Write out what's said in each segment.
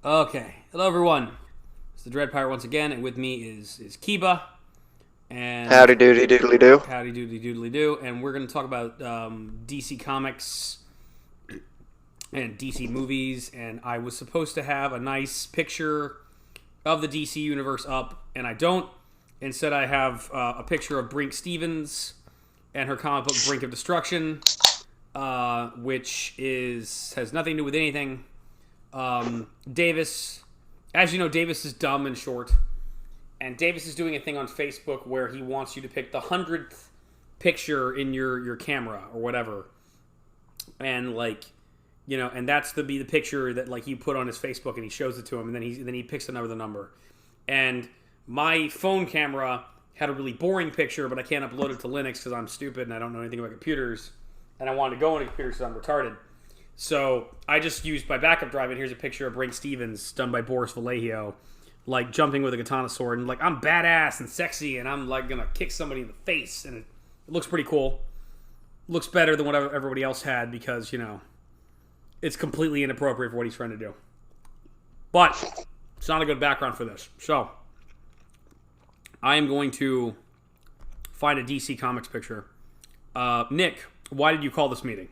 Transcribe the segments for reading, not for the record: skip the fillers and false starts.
Okay, hello everyone. It's the Dreadpirate once again, and with me is Kiba. And Howdy doody doodly do. howdy doody doodly do, and we're going to talk about DC Comics and DC movies. And I was supposed to have a nice picture of the DC universe up, and I don't. Instead, I have a picture of Brink Stevens and her comic book Brink of Destruction, which has nothing to do with anything. Davis, as you know, Davis is dumb and short, and Davis is doing a thing on Facebook where he wants you to pick the 100th picture in your camera or whatever, and and that's to be the picture that he put on his Facebook, and he shows it to him, and then he picks another number. And my phone camera had a really boring picture, but I can't upload it to Linux because I'm stupid and I don't know anything about computers, and I wanted to go on a computer because I'm retarded. So I just used my backup drive, and here's a picture of Brink Stevens done by Boris Vallejo, jumping with a katana sword, and I'm badass and sexy, and I'm gonna kick somebody in the face, and it looks pretty cool. Looks better than what everybody else had because it's completely inappropriate for what he's trying to do. But it's not a good background for this. So I am going to find a DC Comics picture. Nick, why did you call this meeting?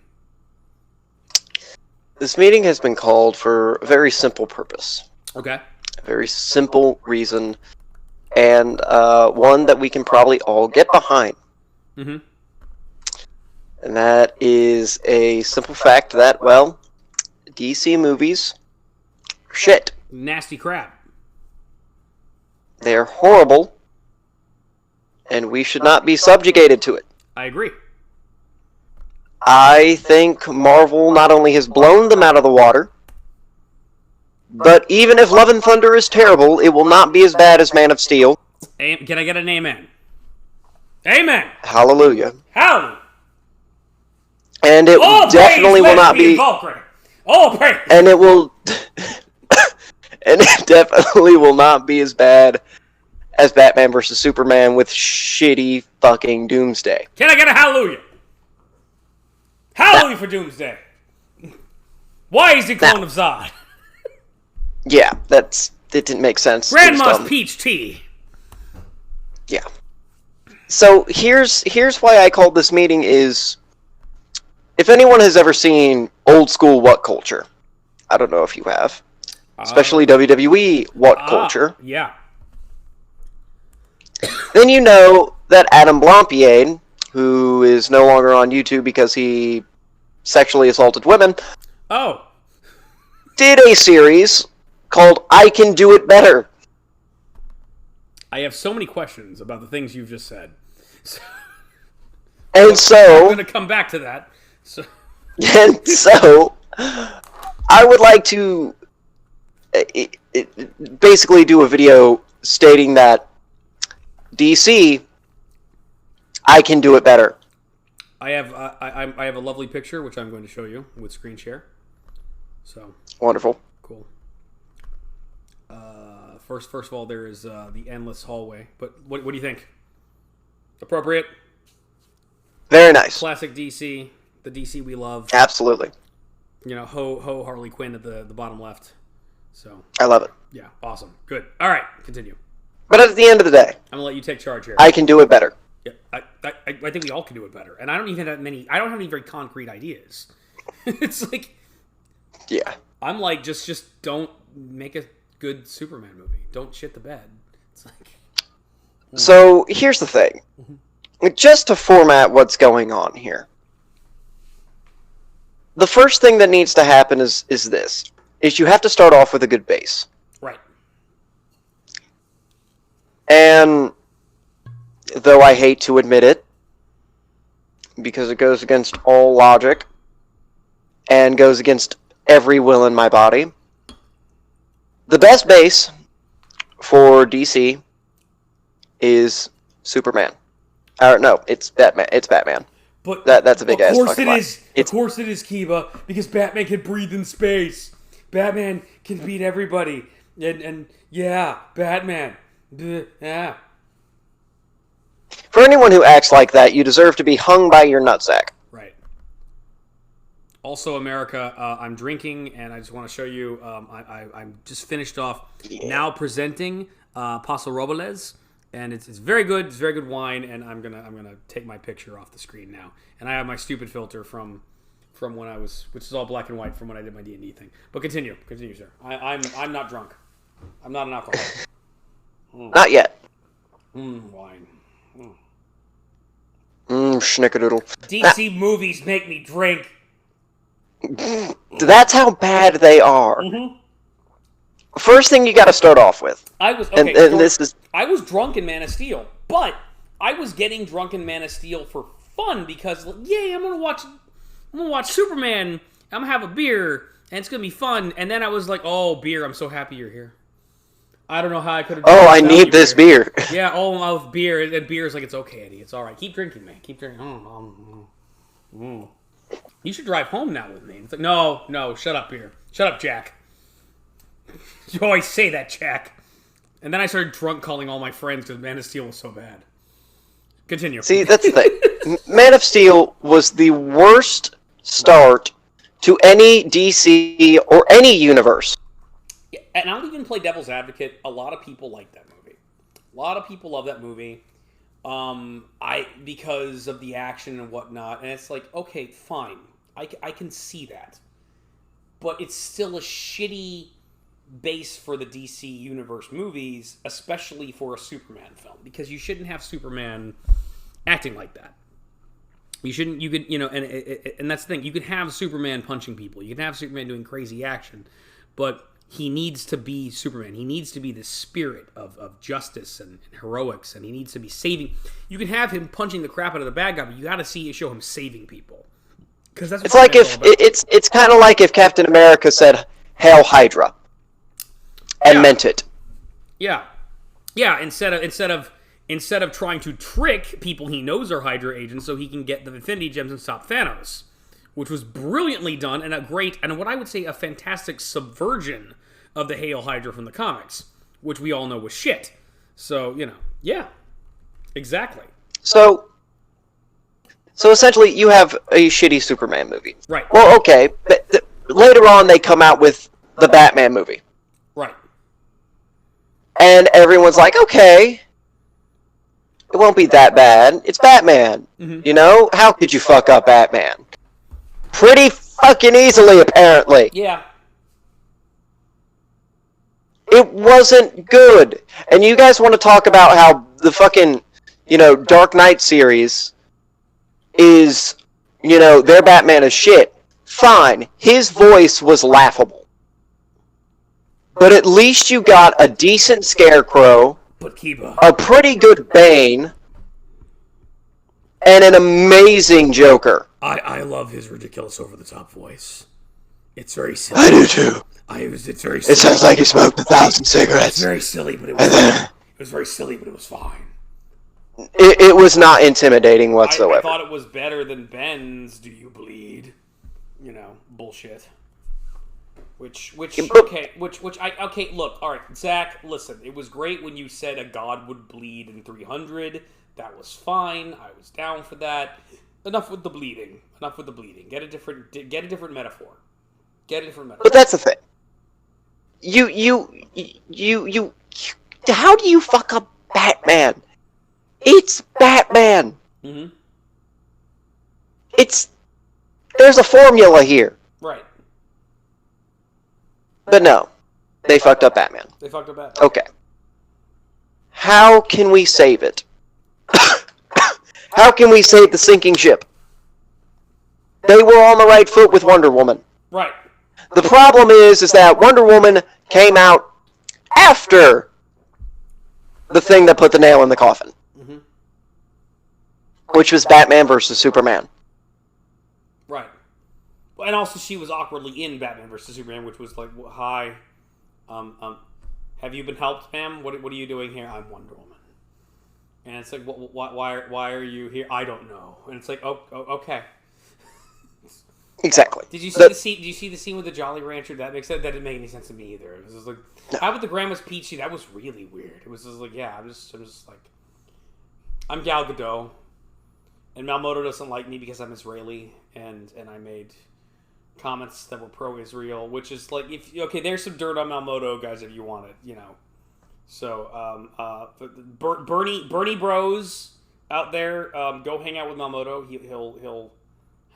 This meeting has been called for a very simple purpose. Okay. A very simple reason, and one that we can probably all get behind. Mm-hmm. And that is a simple fact that, DC movies are shit. Nasty crap. They're horrible, and we should not be subjugated to it. I agree. I think Marvel not only has blown them out of the water, but even if Love and Thunder is terrible, it will not be as bad as Man of Steel. Can I get an amen? Amen! Hallelujah. Hallelujah! And it definitely will not be... Oh, praise! And it will... and it definitely will not be as bad as Batman vs. Superman with shitty fucking Doomsday. Can I get a hallelujah? Hallelujah for Doomsday. Why is he clone of Zod? Yeah, it didn't make sense. Grandma's peach tea. Yeah. So here's why I called this meeting is, if anyone has ever seen old school What Culture, I don't know if you have, especially WWE What Culture. Yeah. Then you know that Adam Blampied, who is no longer on YouTube because he sexually assaulted women, did a series called I Can Do It Better. I have so many questions about the things you've just said. And so... I'm going to come back to that. And so, I would like to basically do a video stating that DC... I can do it better. I have a lovely picture which I'm going to show you with screen share. So wonderful, cool. First of all, there is the endless hallway. But what do you think? Appropriate? Very nice. Classic DC, the DC we love. Absolutely. Ho Harley Quinn at the bottom left. So I love it. Yeah, awesome, good. All right, continue. But at the end of the day, I'm gonna let you take charge here. I can do it better. Yeah, I think we all can do it better, and I don't even have many. I don't have any very concrete ideas. It's yeah, I'm just don't make a good Superman movie. Don't shit the bed. It's So here's the thing, just to format what's going on here. The first thing that needs to happen is you have to start off with a good base, right? And though I hate to admit it, because it goes against all logic and goes against every will in my body, the best base for DC is Superman. No, it's Batman. It's Batman. But that's a big ass. Of course it is. Of course it is, Kiba, because Batman can breathe in space. Batman can beat everybody, and yeah, Batman. Yeah. For anyone who acts like that, you deserve to be hung by your nutsack. Right. Also, America, I'm drinking, and I just want to show you. I'm just finished off now presenting Paso Robles, and it's very good. It's very good wine, and I'm gonna take my picture off the screen now. And I have my stupid filter from when I was, which is all black and white from when I did my D&D thing. But continue, sir. I'm not drunk. I'm not an alcoholic. Not yet. Wine. Schnickerdoodle. DC movies make me drink. That's how bad they are. Mm-hmm. First thing you got to start off with. I was drunk in Man of Steel, but I was getting drunk in Man of Steel for fun because, yay, I'm gonna watch Superman. I'm gonna have a beer, and it's gonna be fun. And then I was like, oh, beer! I'm so happy you're here. I don't know how I could have. Oh, I need this beer. Yeah, I with beer, and beer is like, it's okay, Eddie. It's all right. Keep drinking, man. Keep drinking. You should drive home now with me. It's like, no, shut up, beer. Shut up, Jack. You always say that, Jack. And then I started drunk calling all my friends because Man of Steel was so bad. Continue. See, that's the thing. Man of Steel was the worst start to any DC or any universe. Yeah, and I'll even play devil's advocate. A lot of people like that movie. A lot of people love that movie. Because of the action and whatnot. And it's like, okay, fine. I can see that. But it's still a shitty base for the DC Universe movies, especially for a Superman film, because you shouldn't have Superman acting like that. You shouldn't. You could, and that's the thing. You could have Superman punching people. You can have Superman doing crazy action, but he needs to be Superman. He needs to be the spirit of justice and heroics, and he needs to be saving. You can have him punching the crap out of the bad guy, but you got to show him saving people. Because that's it's like if it's kind of like if Captain America said "Hail Hydra" and meant it. Yeah. Instead of trying to trick people he knows are Hydra agents, so he can get the Infinity Gems and stop Thanos, which was brilliantly done and a great, and what I would say a fantastic subversion of the Hail Hydra from the comics, which we all know was shit. So, yeah, exactly. So essentially, you have a shitty Superman movie. Right. Well, okay, but later on they come out with the Batman movie. Right. And everyone's like, okay, it won't be that bad. It's Batman. Mm-hmm. How could you fuck up Batman? Pretty fucking easily, apparently. Yeah. It wasn't good. And you guys want to talk about how the fucking, Dark Knight series is, their Batman is shit. Fine. His voice was laughable. But at least you got a decent Scarecrow, but Kiba, a pretty good Bane, and an amazing Joker. I love his ridiculous over-the-top voice. It's very silly. I do too. It's very silly. It sounds like he smoked 1,000 cigarettes. It's very silly, but it was very silly, but it was fine. It was not intimidating whatsoever. I thought it was better than Ben's Do You Bleed? Bullshit. Okay, look, alright, Zach, listen, it was great when you said a god would bleed in 300. That was fine. I was down for that. Enough with the bleeding. Get a different metaphor. But that's the thing. How do you fuck up Batman? It's Batman. Mm-hmm. There's a formula here. Right. But no, they fucked up Batman. Okay. How can we save it? How can we save the sinking ship? They were on the right foot with Wonder Woman. Right. The problem is that Wonder Woman came out after the thing that put the nail in the coffin. Mm-hmm. Which was Batman versus Superman. Right. And also she was awkwardly in Batman versus Superman, which was like, hi, have you been helped, ma'am? What are you doing here? I'm Wonder Woman. And it's like, why are you here? I don't know. And it's like, oh okay. Exactly. Did you see the scene with the Jolly Rancher? That didn't make any sense to me either. It was just like, how about the Grandma's Peachy? That was really weird. It was just like, yeah, I'm just like, I'm Gal Gadot, and Malmoto doesn't like me because I'm Israeli, and I made comments that were pro-Israel, which is like, there's some dirt on Malmoto, guys, if you want it, So, Bernie Bros out there, go hang out with Malmoto. He'll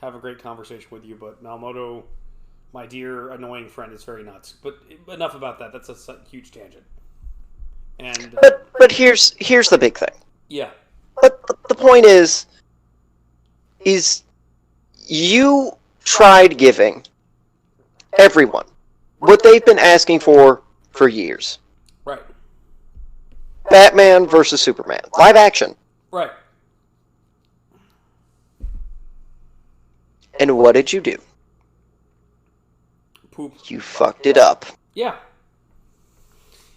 have a great conversation with you. But Malmoto, my dear annoying friend, is very nuts. But enough about that. That's a huge tangent. And but here's the big thing. Yeah. But the point is you tried giving everyone what they've been asking for years. Right. Batman versus Superman. Live action. Right. And what did you do? Poop. You fucked it up. Yeah.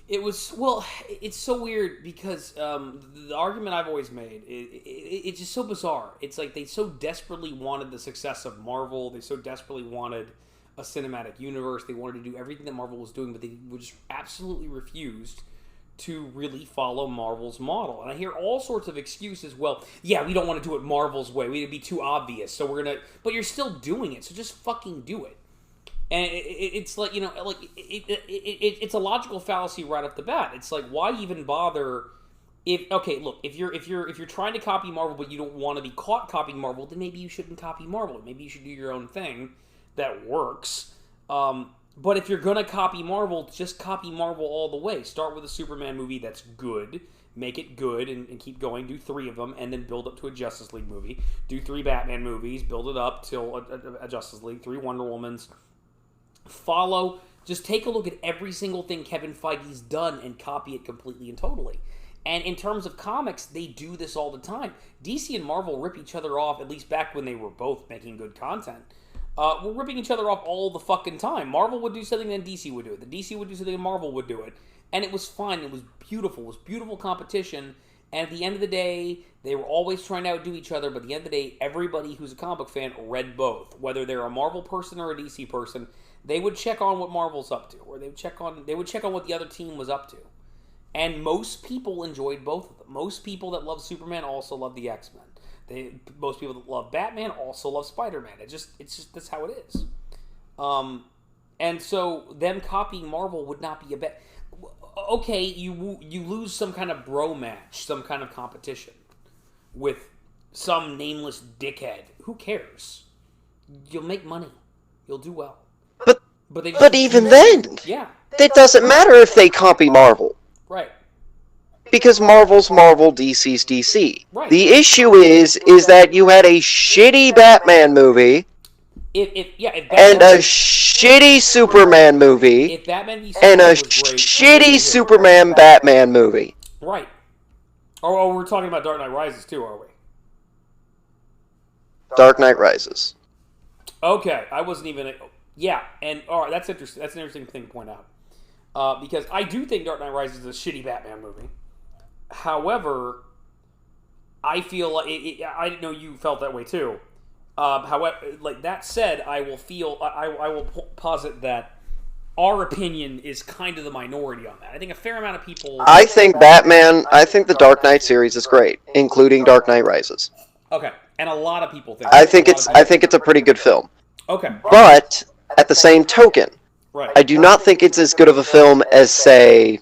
It was, it's so weird because the argument I've always made, it's just so bizarre. It's like they so desperately wanted the success of Marvel. They so desperately wanted a cinematic universe. They wanted to do everything that Marvel was doing, but they just absolutely refused to really follow Marvel's model. And I hear all sorts of excuses. Well, yeah, we don't want to do it Marvel's way. It'd be too obvious. So we're going to... But you're still doing it, so just fucking do it. And it's like, it's a logical fallacy right off the bat. It's like, why even bother? If you're trying to copy Marvel, but you don't want to be caught copying Marvel, then maybe you shouldn't copy Marvel. Maybe you should do your own thing that works. But if you're gonna copy Marvel, just copy Marvel all the way. Start with a Superman movie that's good, make it good, and keep going. Do 3 of them, and then build up to a Justice League movie. Do 3 Batman movies, build it up till a Justice League. 3 Wonder Womans. Just take a look at every single thing Kevin Feige's done and copy it completely and totally. And in terms of comics, they do this all the time. DC and Marvel rip each other off, at least back when they were both making good content. We're ripping each other off all the fucking time. Marvel would do something, then DC would do it. The DC would do something, and Marvel would do it. And it was fun. It was beautiful. It was beautiful competition. And at the end of the day, they were always trying to outdo each other. But at the end of the day, everybody who's a comic book fan read both. Whether they're a Marvel person or a DC person, they would check on what Marvel's up to, or they would check on what the other team was up to. And most people enjoyed both of them. Most people that love Superman also love the X-Men. Most people that love Batman also love Spider-Man. It's just that's how it is. And so them copying Marvel would not be a bet. Okay, you lose some kind of bro match, some kind of competition with some nameless dickhead. Who cares? You'll make money. You'll do well. But even then, yeah, it doesn't matter if they copy Marvel. Right. Because Marvel's Marvel, DC's DC. Right. The issue is that you had a shitty Batman movie, and a shitty Superman movie, and a shitty Superman Batman movie. Right. Oh, we're talking about Dark Knight Rises too, are we? Dark Knight Rises. Okay, I wasn't even... Yeah, and all right, that's interesting. That's an interesting thing to point out. Because I do think Dark Knight Rises is a shitty Batman movie. However, I feel like... I didn't know you felt that way too. However, like that said, I will posit that our opinion is kind of the minority on that. I think a fair amount of people... I think the Dark Knight series is great, including Dark Knight Rises. Okay, and a lot of people think... I think it's a pretty good film. Okay. But, at the same token, right. I do not think it's as good of a film as, say,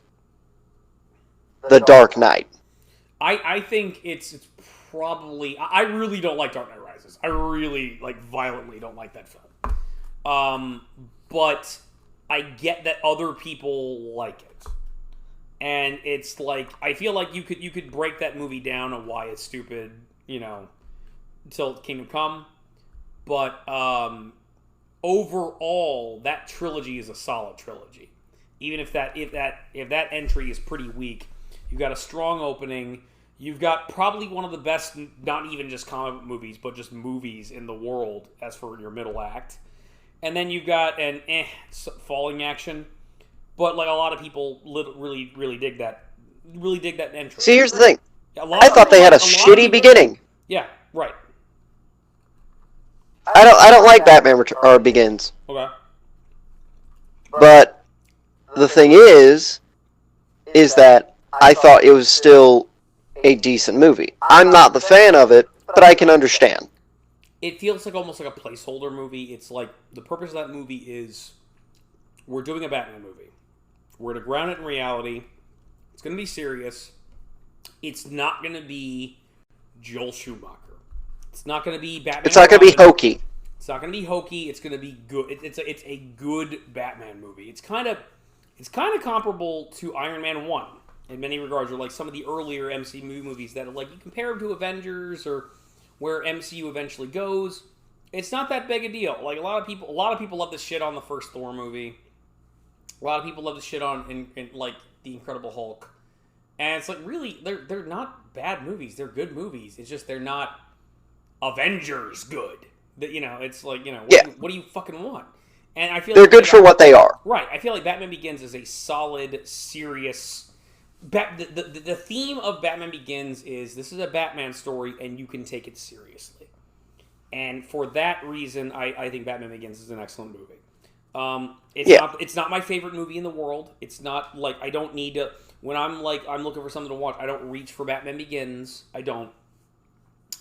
The Dark Knight. I think it's probably... I really don't like Dark Knight Rises. I really, violently don't like that film. But I get that other people like it. And it's like... I feel like you could break that movie down on why it's stupid, until Kingdom Come. But overall, that trilogy is a solid trilogy. Even if that entry is pretty weak, you've got a strong opening. You've got probably one of the best, not even just comic book movies, but just movies in the world as for your middle act. And then you've got an falling action, but a lot of people really dig that. Really dig that entry. See, here's the thing. I thought they had a shitty beginning. Yeah, right. I don't like Batman Begins. Okay. But the thing is that I thought it was still a decent movie. I'm not the fan of it, but I can understand. it feels like almost like a placeholder movie. It's like the purpose of that movie is we're doing a Batman movie. We're to ground it in reality. It's going to be serious. It's not going to be Joel Schumacher. It's not going to be Batman. It's not going to be hokey. It's not going to be hokey. It's going to be good. It's a good Batman movie. It's kind of comparable to Iron Man 1 in many regards, or like some of the earlier MCU movies that are like you compare them to Avengers or where MCU eventually goes. It's not that big a deal. Like a lot of people love to shit on the first Thor movie. A lot of people love to shit on in like the Incredible Hulk. And it's like really they're not bad movies. They're good movies. It's just they're not Avengers good. That it's like what do you fucking want? And I feel they're like good for what they are. Right. I feel like Batman Begins is a solid, serious. The theme of Batman Begins is this is a Batman story and you can take it seriously. And for that reason, I think Batman Begins is an excellent movie. It's not my favorite movie in the world. It's not like I don't need to. When I'm looking for something to watch, I don't reach for Batman Begins. I don't.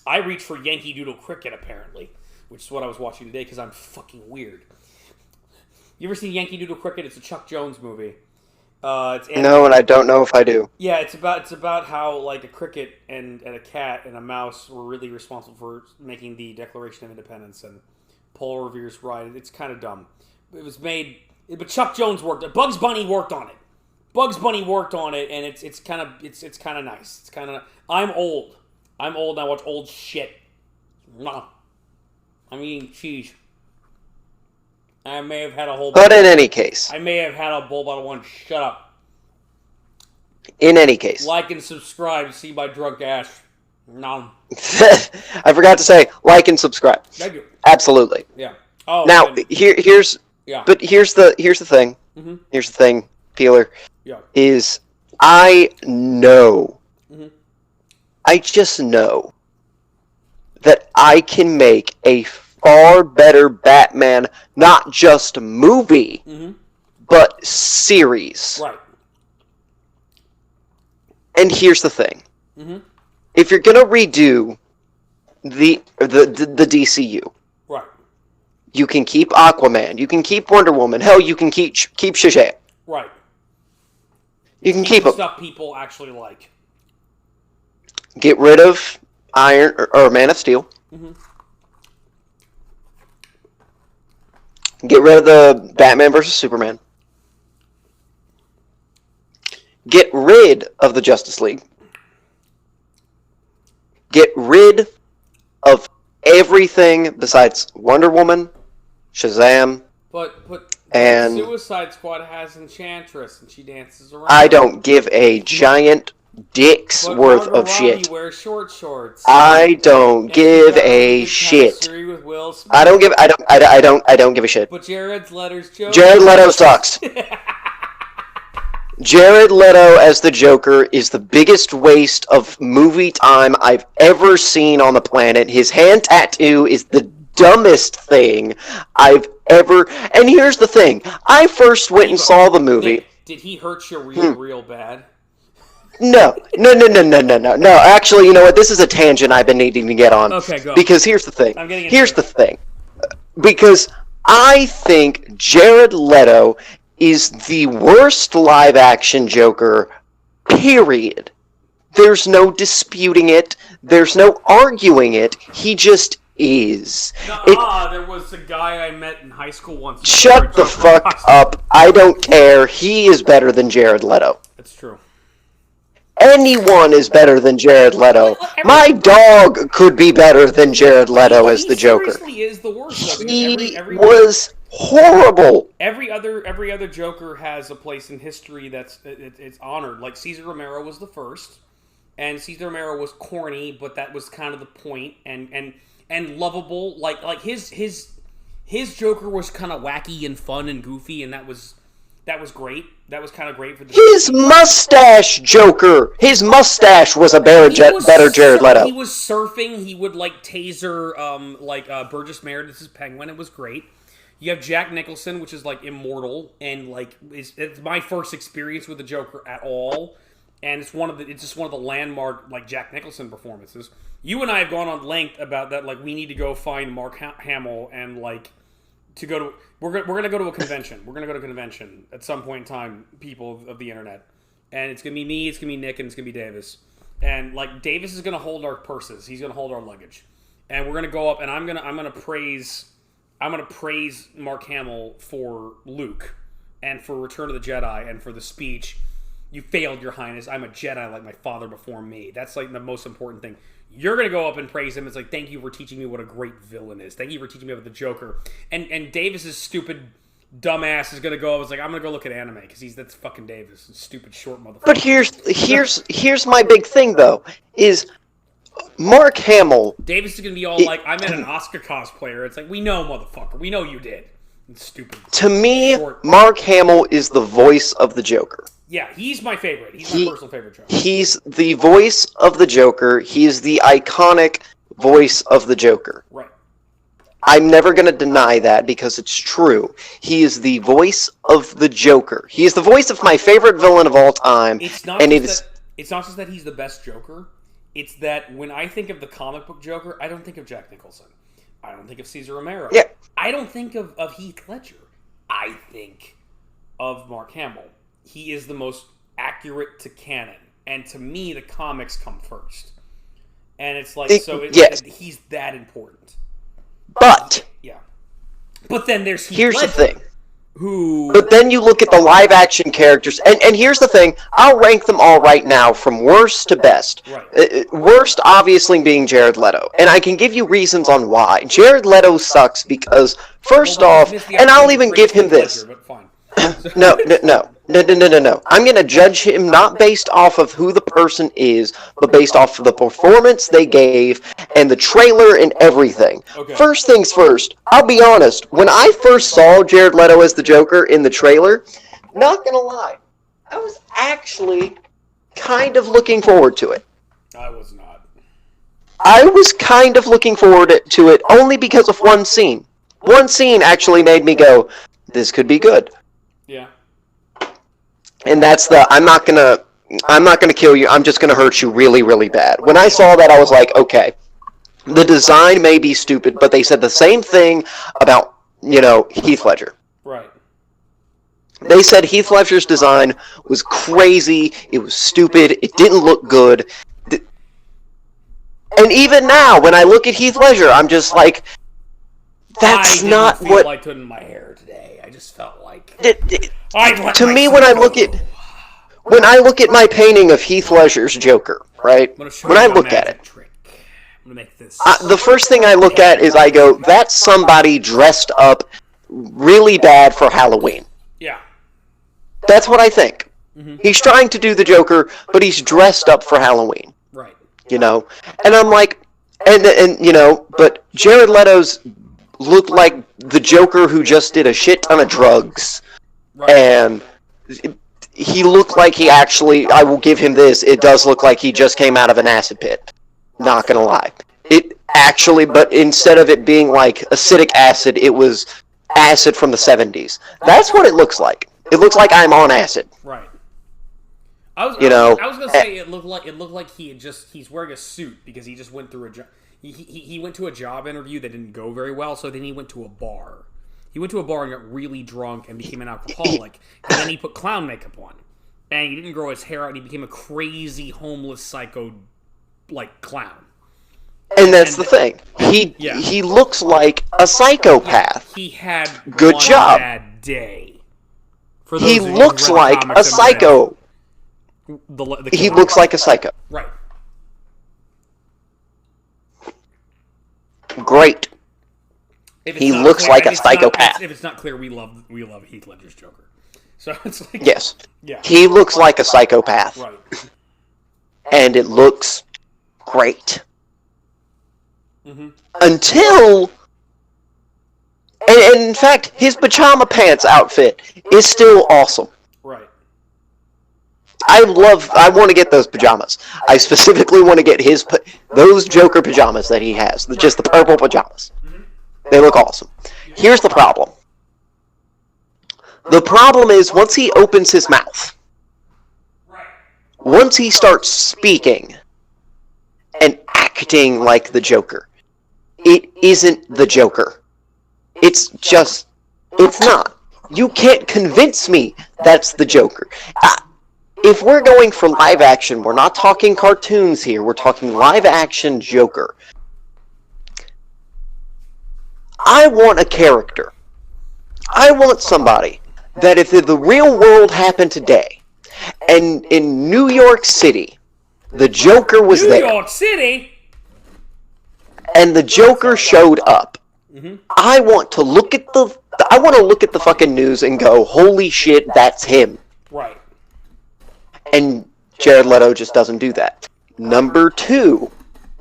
I reach for Yankee Doodle Cricket, apparently, which is what I was watching today because I'm fucking weird. You ever seen Yankee Doodle Cricket? It's a Chuck Jones movie. No, and I don't know if I do. Yeah, it's about how like a cricket and a cat and a mouse were really responsible for making the Declaration of Independence and Paul Revere's ride. It's kind of dumb. It was made, but Chuck Jones worked. Bugs Bunny worked on it. And it's kind of nice. It's kind of. I'm old. And I watch old shit. I'm eating cheese. I may have had a whole... But in any case... I may have had a bowl bottle one. Shut up. In any case... Like and subscribe to see my drunk ass. No. I forgot to say, like and subscribe. Thank you. Absolutely. Yeah. Oh. Now, here's... Yeah. But here's the thing. Mm-hmm. Here's the thing, Peeler. Yeah. Is I know... Mm-hmm. I just know that I can make a far better Batman, not just movie, but series. Right. And here's the thing. If you're gonna redo the DCU, right, you can keep Aquaman, you can keep Wonder Woman, hell, you can keep Shazam. Right. You can keep them. Stuff people actually like. Get rid of Iron or Man of Steel. Get rid of the Batman versus Superman. Get rid of the Justice League. Get rid of everything besides Wonder Woman, Shazam, and Suicide Squad has Enchantress and she dances around. I don't give a giant dick's worth Margot of shit. Robbie wears short shorts. I don't give a shit. With Will Smith. I don't give a shit. But Jared Leto's Joker. Jared Leto sucks. Jared Leto as the Joker is the biggest waste of movie time I've ever seen on the planet. His hand tattoo is the dumbest thing I've ever... And here's the thing. I first went and saw the movie... Did he hurt you real bad? No. Actually, you know what? This is a tangent I've been needing to get on. Okay, go. Because here's the thing. Because I think Jared Leto is the worst live-action Joker, period. There's no disputing it. There's no arguing it. He just is. There was a guy I met in high school once. Shut the fuck up. I don't care. He is better than Jared Leto. That's true. Anyone is better than Jared Leto. My dog could be better than Jared Leto as the Joker. He is the worst. He was horrible. Every other Joker has a place in history that's it's honored. Like Cesar Romero was the first, and Cesar Romero was corny, but that was kind of the point, and lovable. Like his Joker was kind of wacky and fun and goofy, and that was great. That was kind of great for the... His mustache Joker! His mustache was a better Jared Leto. He was surfing. He would, taser, Burgess Meredith's Penguin. It was great. You have Jack Nicholson, which is, immortal, and, it's my first experience with the Joker at all. and it's just one of the landmark like Jack Nicholson performances. You and I have gone on length about that. Like, we need to go find Mark Hamill and like to go to. We're gonna go to a convention. We're gonna go to a convention at some point in time. People of the internet, and it's gonna be me. It's gonna be Nick, and it's gonna be Davis. And like Davis is gonna hold our purses. He's gonna hold our luggage, and we're gonna go up. And I'm gonna praise Mark Hamill for Luke, and for Return of the Jedi, and for the speech. You failed, Your Highness. I'm a Jedi like my father before me. That's like the most important thing. You're going to go up and praise him. It's like, thank you for teaching me what a great villain is. Thank you for teaching me about the Joker. And Davis's stupid dumbass is going to go. It's like, I'm going to go look at anime because that's fucking Davis. Stupid short motherfucker. But here's my big thing though, is Mark Hamill. Davis is going to be all like, I'm an Oscar cosplayer. It's like, we know, motherfucker. We know you did. It's stupid. To me, Mark Hamill is the voice of the Joker. Yeah, he's my favorite. He's my personal favorite Joker. He's the voice of the Joker. He's the iconic voice of the Joker. Right. I'm never going to deny that because it's true. He is the voice of the Joker. He is the voice of my favorite villain of all time. It's not just that he's the best Joker. It's that when I think of the comic book Joker, I don't think of Jack Nicholson. I don't think of Cesar Romero. Yeah. I don't think of Heath Ledger. I think of Mark Hamill. He is the most accurate to canon. And to me, the comics come first. And it's like, he's that important. But, yeah. But then there's Heath Ledger, the thing. Who... But then you look at the live-action characters, and here's the thing. I'll rank them all right now from worst to best. Right. Worst, obviously, being Jared Leto. And I can give you reasons on why. Jared Leto sucks because, first off, and I'll even give him this. Ledger, but fine. No. I'm going to judge him not based off of who the person is, but based off of the performance they gave and the trailer and everything. Okay. First things first, I'll be honest. When I first saw Jared Leto as the Joker in the trailer, not going to lie, I was actually kind of looking forward to it. I was not. I was kind of looking forward to it only because of one scene. One scene actually made me go, this could be good. Yeah. And that's I'm not gonna kill you, I'm just gonna hurt you really, really bad. When I saw that, I was like, okay, the design may be stupid, but they said the same thing about, Heath Ledger. Right. They said Heath Ledger's design was crazy, it was stupid, it didn't look good. And even now, when I look at Heath Ledger, I'm just like, that's not what... I didn't feel like putting my hair today. I just felt like... To me, when I look at my painting of Heath Ledger's Joker, right? When I look at it, the first thing I look at is I go, that's somebody dressed up really bad for Halloween. Yeah. That's what I think. Mm-hmm. He's trying to do the Joker, but he's dressed up for Halloween. Right. And I'm like, but Jared Leto's looked like the Joker who just did a shit ton of drugs. Right. And he looked like he actually, I will give him this, it does look like he just came out of an acid pit. Not gonna lie. It actually, but instead of it being like acidic acid, it was acid from the 70s. That's what it looks like. It looks like I'm on acid. Right. I was gonna say it looked like he's wearing a suit because he just went through a job. He went to a job interview that didn't go very well, so then he went to a bar. He went to a bar and got really drunk and became an alcoholic. And then he put clown makeup on. And he didn't grow his hair out and he became a crazy, homeless, psycho, clown. And that's the thing. He looks like a psychopath. He had good one job. Bad day. He looks like a psycho. He looks like a psycho. Right. Great. He looks like a psychopath. If it's not clear, we love Heath Ledger's Joker. So it's like... Yes. Yeah. He looks like a psychopath. Right. And it looks great. Mm-hmm. Until... And in fact, his pajama pants outfit is still awesome. Right. I want to get those pajamas. I specifically want to get those Joker pajamas that he has. Just the purple pajamas. They look awesome. Here's the problem. The problem is once he opens his mouth, once he starts speaking and acting like the Joker, it isn't the Joker. It's not. You can't convince me that's the Joker. If we're going for live action, we're not talking cartoons here, we're talking live action Joker. I want a character. I want somebody that if the real world happened today, and in New York City, the Joker was there. New York City? And the Joker showed up. Mm-hmm. I want to look at the fucking news and go, holy shit, that's him. Right. And Jared Leto just doesn't do that. Number two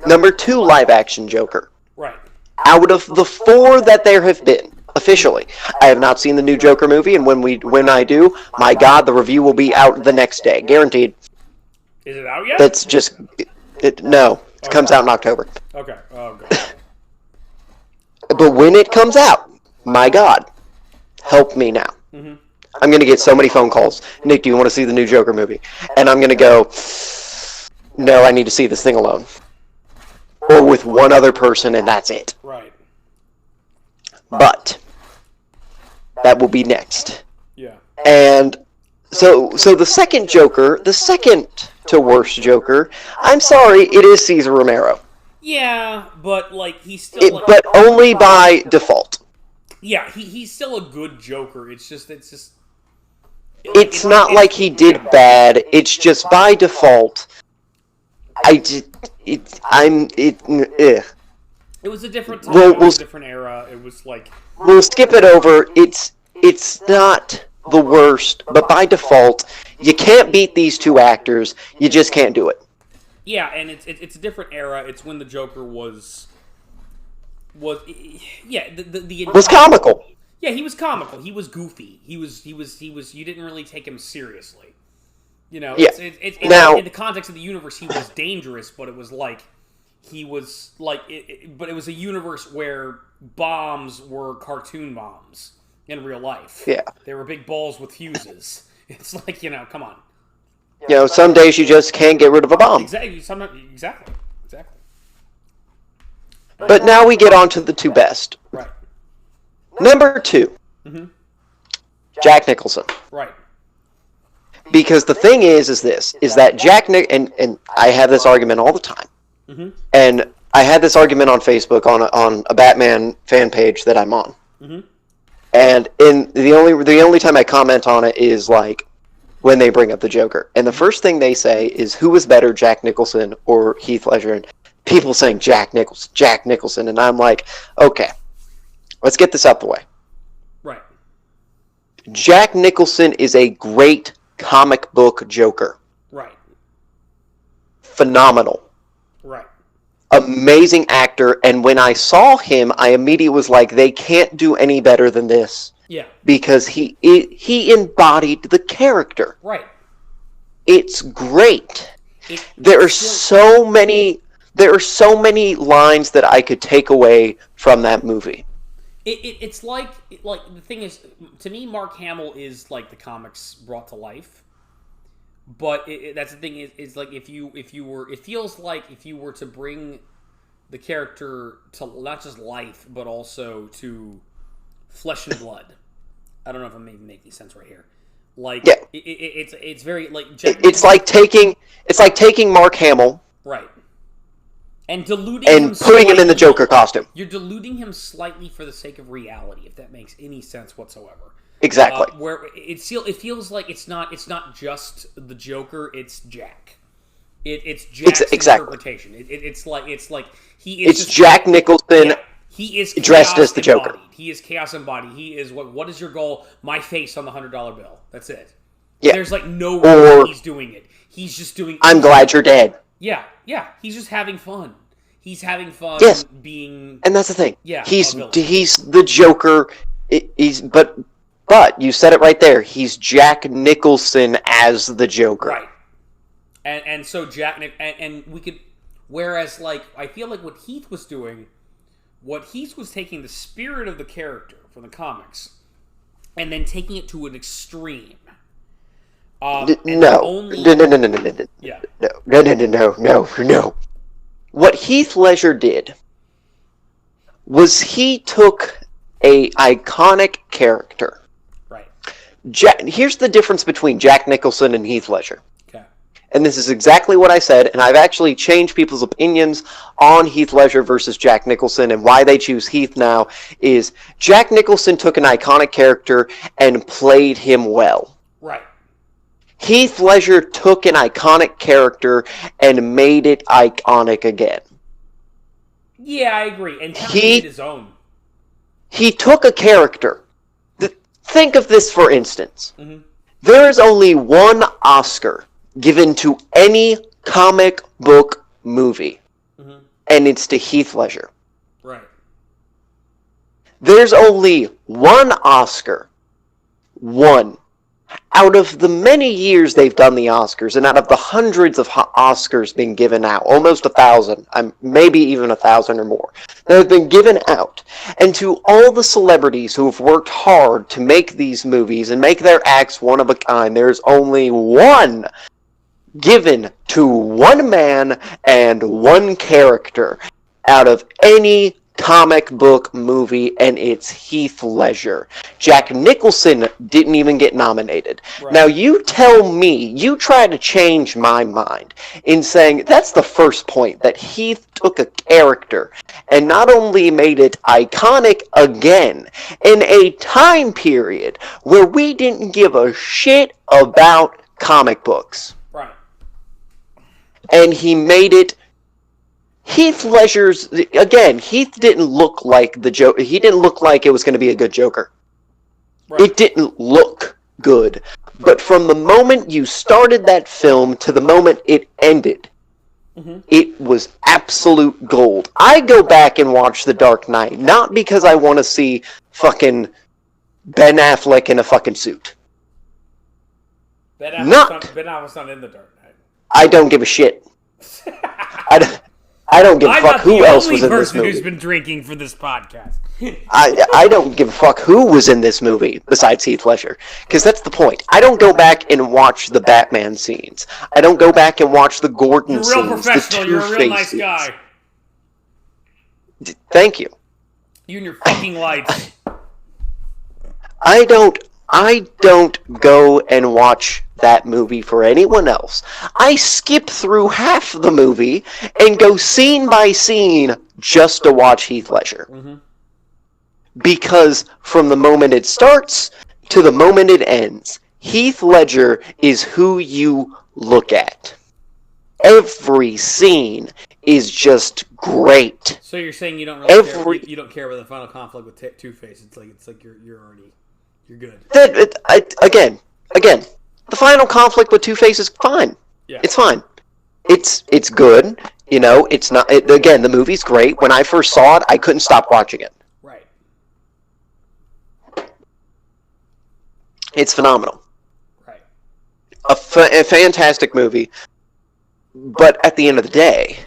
live action Joker. Right. Out of the 4 that there have been, officially, I have not seen the new Joker movie, and when I do, my God, the review will be out the next day, guaranteed. Is it out yet? That's just no. It comes out in October. Okay. Oh God. But when it comes out, my God, help me now. Mm-hmm. I'm going to get so many phone calls. Nick, do you want to see the new Joker movie? And I'm going to go, no, I need to see this thing alone. Or with one other person, and that's it. Right. But that will be next. Yeah. And so the second Joker, the second to worst Joker, I'm sorry, it is Cesar Romero. Yeah, but like he's still. But only by default. Yeah, he's still a good Joker. It's not like he did bad. It's just by default. It was a different time. It was a different era. It was like we'll skip it over. It's not the worst, but by default, you can't beat these 2 actors. You just can't do it. Yeah, and it's a different era. It's when the Joker was comical. Yeah, he was comical. He was goofy. He was. You didn't really take him seriously. You know, yeah. Now, in the context of the universe, he was dangerous, but it was like he was like. But it was a universe where bombs were cartoon bombs in real life. Yeah, they were big balls with fuses. It's like, come on. Some days you just can't get rid of a bomb. Exactly. But now we get on to the 2 best. Right. Number 2. Mm-hmm. Jack Nicholson. Right. Because the thing is that Jack and I have this argument all the time. Mm-hmm. And I had this argument on Facebook on a Batman fan page that I'm on. Mm-hmm. And the only time I comment on it is like when they bring up the Joker. And the first thing they say is, who is better, Jack Nicholson or Heath Ledger? And people saying Jack Nicholson. And I'm like, okay, let's get this out the way. Right. Jack Nicholson is a great comic book Joker. Right. Phenomenal. Right. Amazing actor. And when I saw him, I immediately was like, they can't do any better than this. Yeah. Because he embodied the character. Right. It's great. There are so many lines that I could take away from that movie. It's like the thing is, to me, Mark Hamill is like the comics brought to life. But that's the thing is like if you were, it feels like if you were to bring the character to not just life but also to flesh and blood. I don't know if I'm making sense right here. Like, yeah. It's very like it's like taking Mark Hamill, right, and diluting and him putting slightly. him in the Joker costume. You're diluting him slightly for the sake of reality, if that makes any sense whatsoever. Exactly. Where it feels like it's not just the Joker; it's Jack. It's Jack's interpretation. It's like he is. It's Jack Nicholson. Yeah. He is dressed as the Joker. Embodied. He is chaos embodied. He is what is your goal? My face on the $100 bill. That's it. Yeah. There's like no way he's doing it. He's just doing. I'm glad you're dead. Yeah. He's just having fun. He's having fun. Yes. Being. And that's the thing. Yeah. He's the Joker. But you said it right there. He's Jack Nicholson as the Joker. Right. And so Jack and we could, whereas like I feel like what Heath was doing. What Heath was taking the spirit of the character from the comics and then taking it to an extreme. No. Yeah. No. What Heath Ledger did was he took a iconic character. Right. Here's the difference between Jack Nicholson and Heath Ledger. Okay. And this is exactly what I said, and I've actually changed people's opinions on Heath Ledger versus Jack Nicholson, and why they choose Heath now is Jack Nicholson took an iconic character and played him well. Right. Heath Ledger took an iconic character and made it iconic again. Yeah, I agree. And kind of made his own. He took a character. Think of this, for instance. Mm-hmm. There is only one Oscar given to any comic book movie, and it's to Heath Ledger. Right. There's only one Oscar, one, out of the many years they've done the Oscars, and out of the hundreds of Oscars being given out, almost 1,000, maybe even 1,000 or more, that have been given out, and to all the celebrities who have worked hard to make these movies and make their acts one of a kind, there's only one given to one man and one character out of any comic book movie, and it's Heath Ledger. Jack Nicholson didn't even get nominated. Right. Now you tell me, you try to change my mind in saying that's the first point, that Heath took a character and not only made it iconic again in a time period where we didn't give a shit about comic books. Right. And he made it. Heath Ledger's, again, Heath didn't look like the Joker. He didn't look like it was going to be a good Joker. Right. It didn't look good. But from the moment you started that film to the moment it ended, it was absolute gold. I go back and watch The Dark Knight, not because I want to see fucking Ben Affleck in a fucking suit. Ben Affleck's not in The Dark Knight. I don't give a shit. I don't give a fuck who else was in this movie. I'm not the only person who's been drinking for this podcast. I don't give a fuck who was in this movie besides Heath Ledger. Because that's the point. I don't go back and watch the Batman scenes. I don't go back and watch the Gordon scenes. You're a real professional. You're a real nice guy. Thank you. You and your fucking lights. I don't go and watch that movie for anyone else. I skip through half the movie and go scene by scene just to watch Heath Ledger. Because from the moment it starts to the moment it ends, Heath Ledger is who you look at. Every scene is just great. So you're saying you don't really care, you don't care about the final conflict with Two-Face. It's like you're already... You're good. Again, the final conflict with Two-Face is fine. Yeah. It's fine. It's good. You know, it's not... again, the movie's great. When I first saw it, I couldn't stop watching it. Right. It's phenomenal. Right. A fantastic movie. But at the end of the day,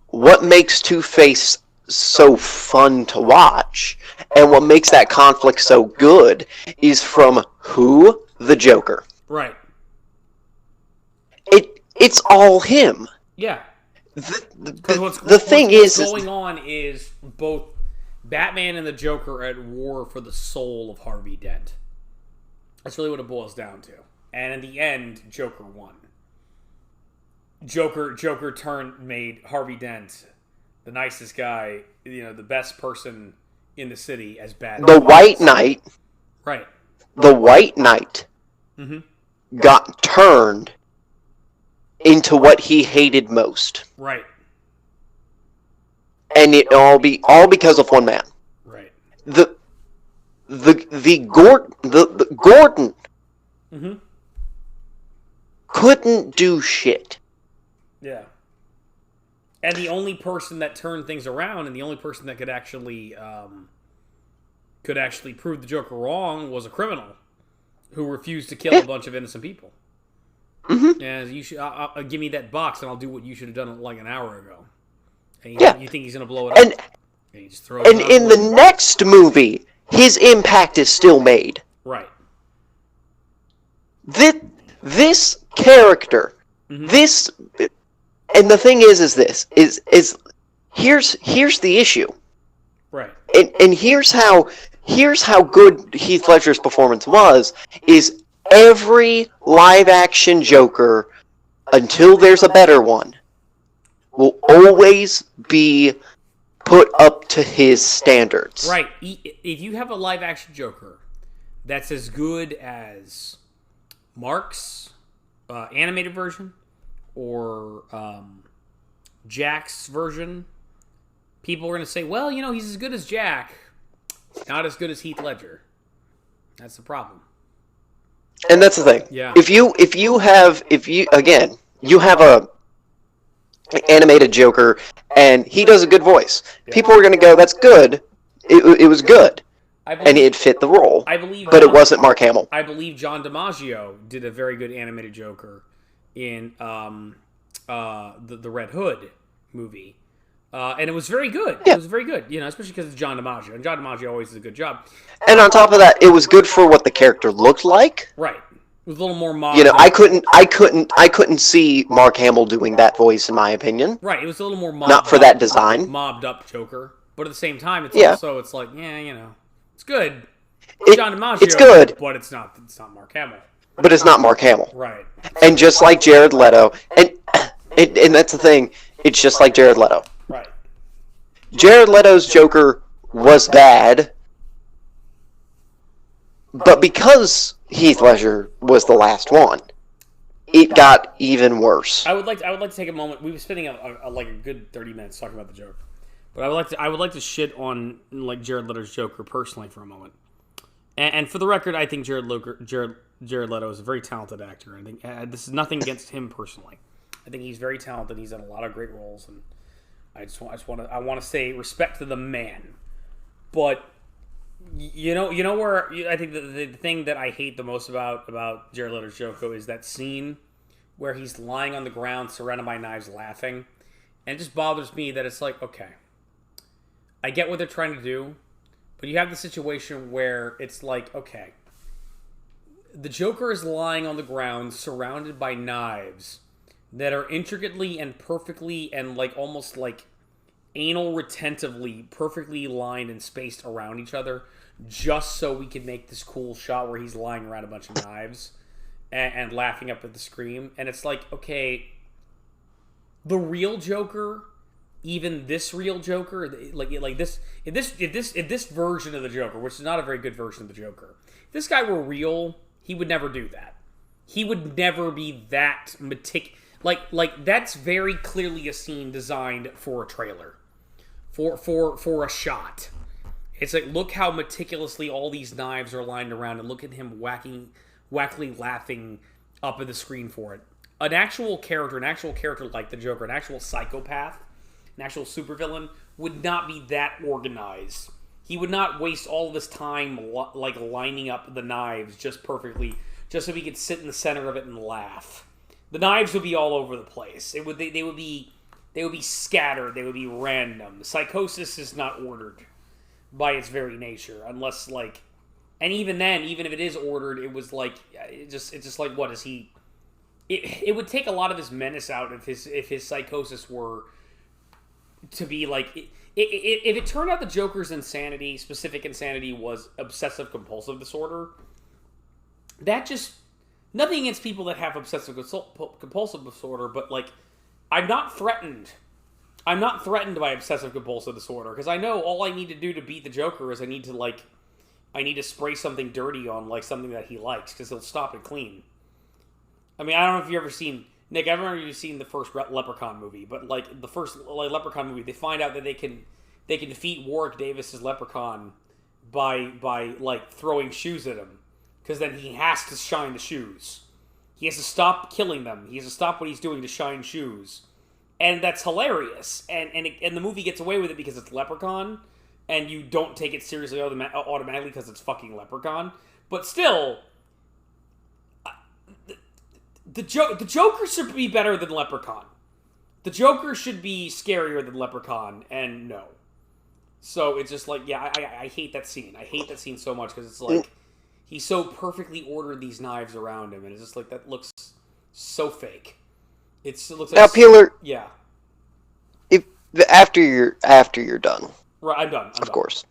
what makes Two-Face so fun to watch, and what makes that conflict so good, is from who? The Joker. Right. It's all him. Yeah. The thing is, what's going on is both Batman and the Joker are at war for the soul of Harvey Dent. That's really what it boils down to. And in the end, Joker won. Joker made Harvey Dent the nicest guy, the best person in the city, as bad. The White Knight. Right. The White Knight got turned into what he hated most. Right. And it all because of one man. Right. The Gordon couldn't do shit. Yeah. And the only person that turned things around, and the only person that could actually prove the Joker wrong, was a criminal who refused to kill a bunch of innocent people. And you should give me that box, and I'll do what you should have done like an hour ago. And you think he's gonna blow it up? And you just throw it and in the next movie, his impact is still made. Right. This character, this, and the thing is this is here's the issue, Right. and here's how good Heath Ledger's performance was. Is every live action Joker, until there's a better one, will always be put up to his standards. Right. If you have a live action Joker that's as good as Mark's animated version or Jack's version, people are going to say, well, he's as good as Jack, not as good as Heath Ledger. That's the problem. And that's the thing. Yeah. If you have a animated Joker and he does a good voice, people are going to go, that's good. It was good. And it fit the role. But it wasn't Mark Hamill. I believe John DiMaggio did a very good animated Joker in the Red Hood movie. And it was very good. Yeah. It was very good, especially because it's John DiMaggio. And John DiMaggio always does a good job. And on top of that, it was good for what the character looked like. Right. It was a little more modern. I couldn't see Mark Hamill doing that voice, in my opinion. Right. It was a little more not for that design. Mobbed up Joker. But at the same time, it's also, it's like, it's good. John DiMaggio. It's good. But it's not Mark Hamill. But it's not Mark Hamill. Right. And just like Jared Leto, and that's the thing, it's just like Jared Leto. Right. Jared Leto's Joker was bad, but because Heath Ledger was the last one, it got even worse. I would like to take a moment. We were spending a good 30 minutes talking about the Joker, but I would like to shit on Jared Leto's Joker personally for a moment. And for the record, I think Jared Leto is a very talented actor. I think this is nothing against him personally. I think he's very talented. He's done a lot of great roles, and I want to say respect to the man. But you know where I think the thing that I hate the most about Jared Leto's Joker is that scene where he's lying on the ground surrounded by knives laughing. And it just bothers me that it's like, okay, I get what they're trying to do, but you have the situation where it's like, okay, the Joker is lying on the ground surrounded by knives that are intricately and perfectly and almost anal retentively perfectly lined and spaced around each other, just so we can make this cool shot where he's lying around a bunch of knives and laughing up at the screen. And it's like, okay, the real Joker, even this real Joker, if this version of the Joker, which is not a very good version of the Joker, if this guy were real, he would never do that. He would never be that meticulous. That's very clearly a scene designed for a trailer, for a shot. It's like, look how meticulously all these knives are lined around, and look at him wackily laughing up at the screen for it. An actual character like the Joker, an actual psychopath, an actual supervillain, would not be that organized. He would not waste all of his time lining up the knives just perfectly, just so he could sit in the center of it and laugh. The knives would be all over the place. They would be scattered. They would be random. Psychosis is not ordered by its very nature, unless and even then, even if it is ordered, it was it's just what is he? It would take a lot of his menace out if his psychosis were to be if it turned out the Joker's specific insanity, was obsessive compulsive disorder. That just. Nothing against people that have obsessive compulsive disorder, but I'm not threatened. I'm not threatened by obsessive compulsive disorder, because I know all I need to do to beat the Joker is I need to spray something dirty on something that he likes, because he'll stop it clean. I mean, I don't know if you've ever seen Nick. I don't know if you've seen the first Leprechaun movie, but the first Leprechaun movie, they find out that they can defeat Warwick Davis's Leprechaun by throwing shoes at him. Because then he has to shine the shoes. He has to stop killing them. He has to stop what he's doing to shine shoes. And that's hilarious. And the movie gets away with it because it's Leprechaun. And you don't take it seriously automatically because it's fucking Leprechaun. But still, the Joker should be better than Leprechaun. The Joker should be scarier than Leprechaun. And no. So it's just I hate that scene. I hate that scene so much because it's he so perfectly ordered these knives around him, and it's just like that looks so fake. It looks like now, Peeler. Yeah. If after you're done. Right, I'm done. Of course.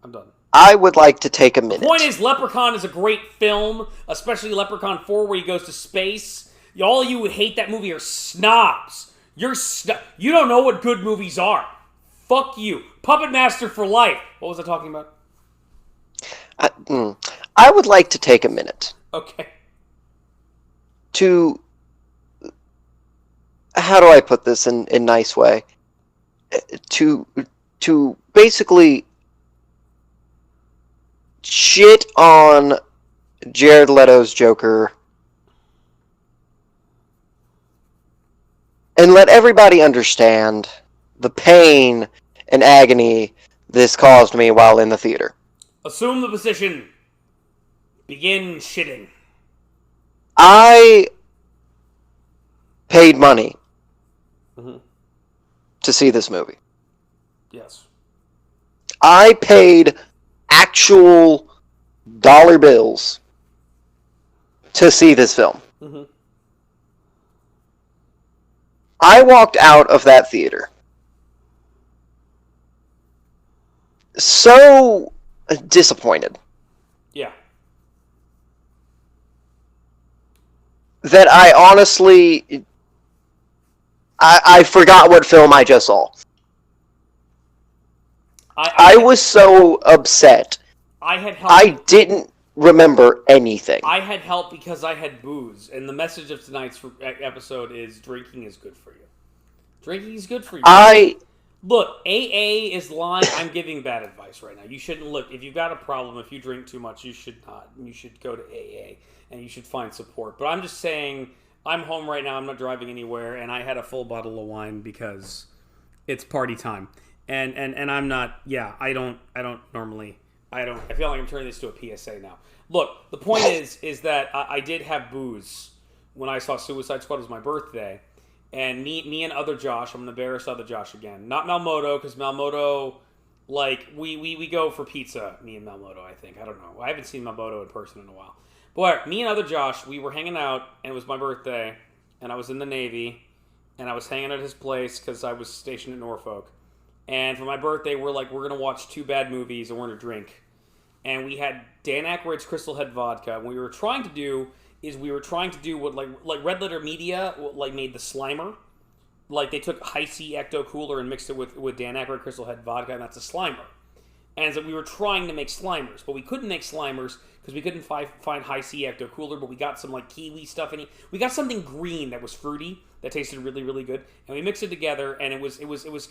I'm done. I would like to take a minute. The point is, Leprechaun is a great film, especially Leprechaun 4, where he goes to space. All you who hate that movie are snobs. You don't know what good movies are. Fuck you. Puppet Master for life. What was I talking about? I would like to take a minute. Okay. To... How do I put this in a nice way? To basically shit on Jared Leto's Joker and let everybody understand the pain and agony this caused me while in the theater. Assume the position. Begin shitting. I paid money to see this movie. Yes. I paid actual dollar bills to see this film. I walked out of that theater so disappointed. Yeah. That I honestly... I forgot what film I just saw. I was so upset. I didn't remember anything. I had help because I had booze, and the message of tonight's episode is drinking is good for you. Drinking is good for you. Look, AA is lying. I'm giving bad advice right now. You shouldn't look. If you've got a problem, if you drink too much, you should not. You should go to AA, and you should find support. But I'm just saying... I'm home right now. I'm not driving anywhere, and I had a full bottle of wine because it's party time. And I'm not. Yeah, I don't normally. I feel like I'm turning this to a PSA now. Look, the point is that I did have booze when I saw Suicide Squad. It was my birthday, and me and other Josh. I'm gonna embarrass other Josh again. Not Malmoto, because Malmoto, like we go for pizza. Me and Malmoto, I think. I don't know. I haven't seen Malmoto in person in a while. But me and other Josh, we were hanging out, and it was my birthday, and I was in the Navy, and I was hanging at his place because I was stationed in Norfolk. And for my birthday, we're going to watch 2 bad movies, and we're going to drink. And we had Dan Aykroyd's Crystal Head Vodka. And what we were trying to do what like Red Letter Media made the Slimer. Like they took High C Ecto Cooler and mixed it with Dan Aykroyd Crystal Head Vodka, and that's a Slimer. And so we were trying to make Slimers, but we couldn't make Slimers because we couldn't find High C Ecto Cooler, but we got some like kiwi stuff in it. We got something green that was fruity that tasted really, really good, and we mixed it together, and it was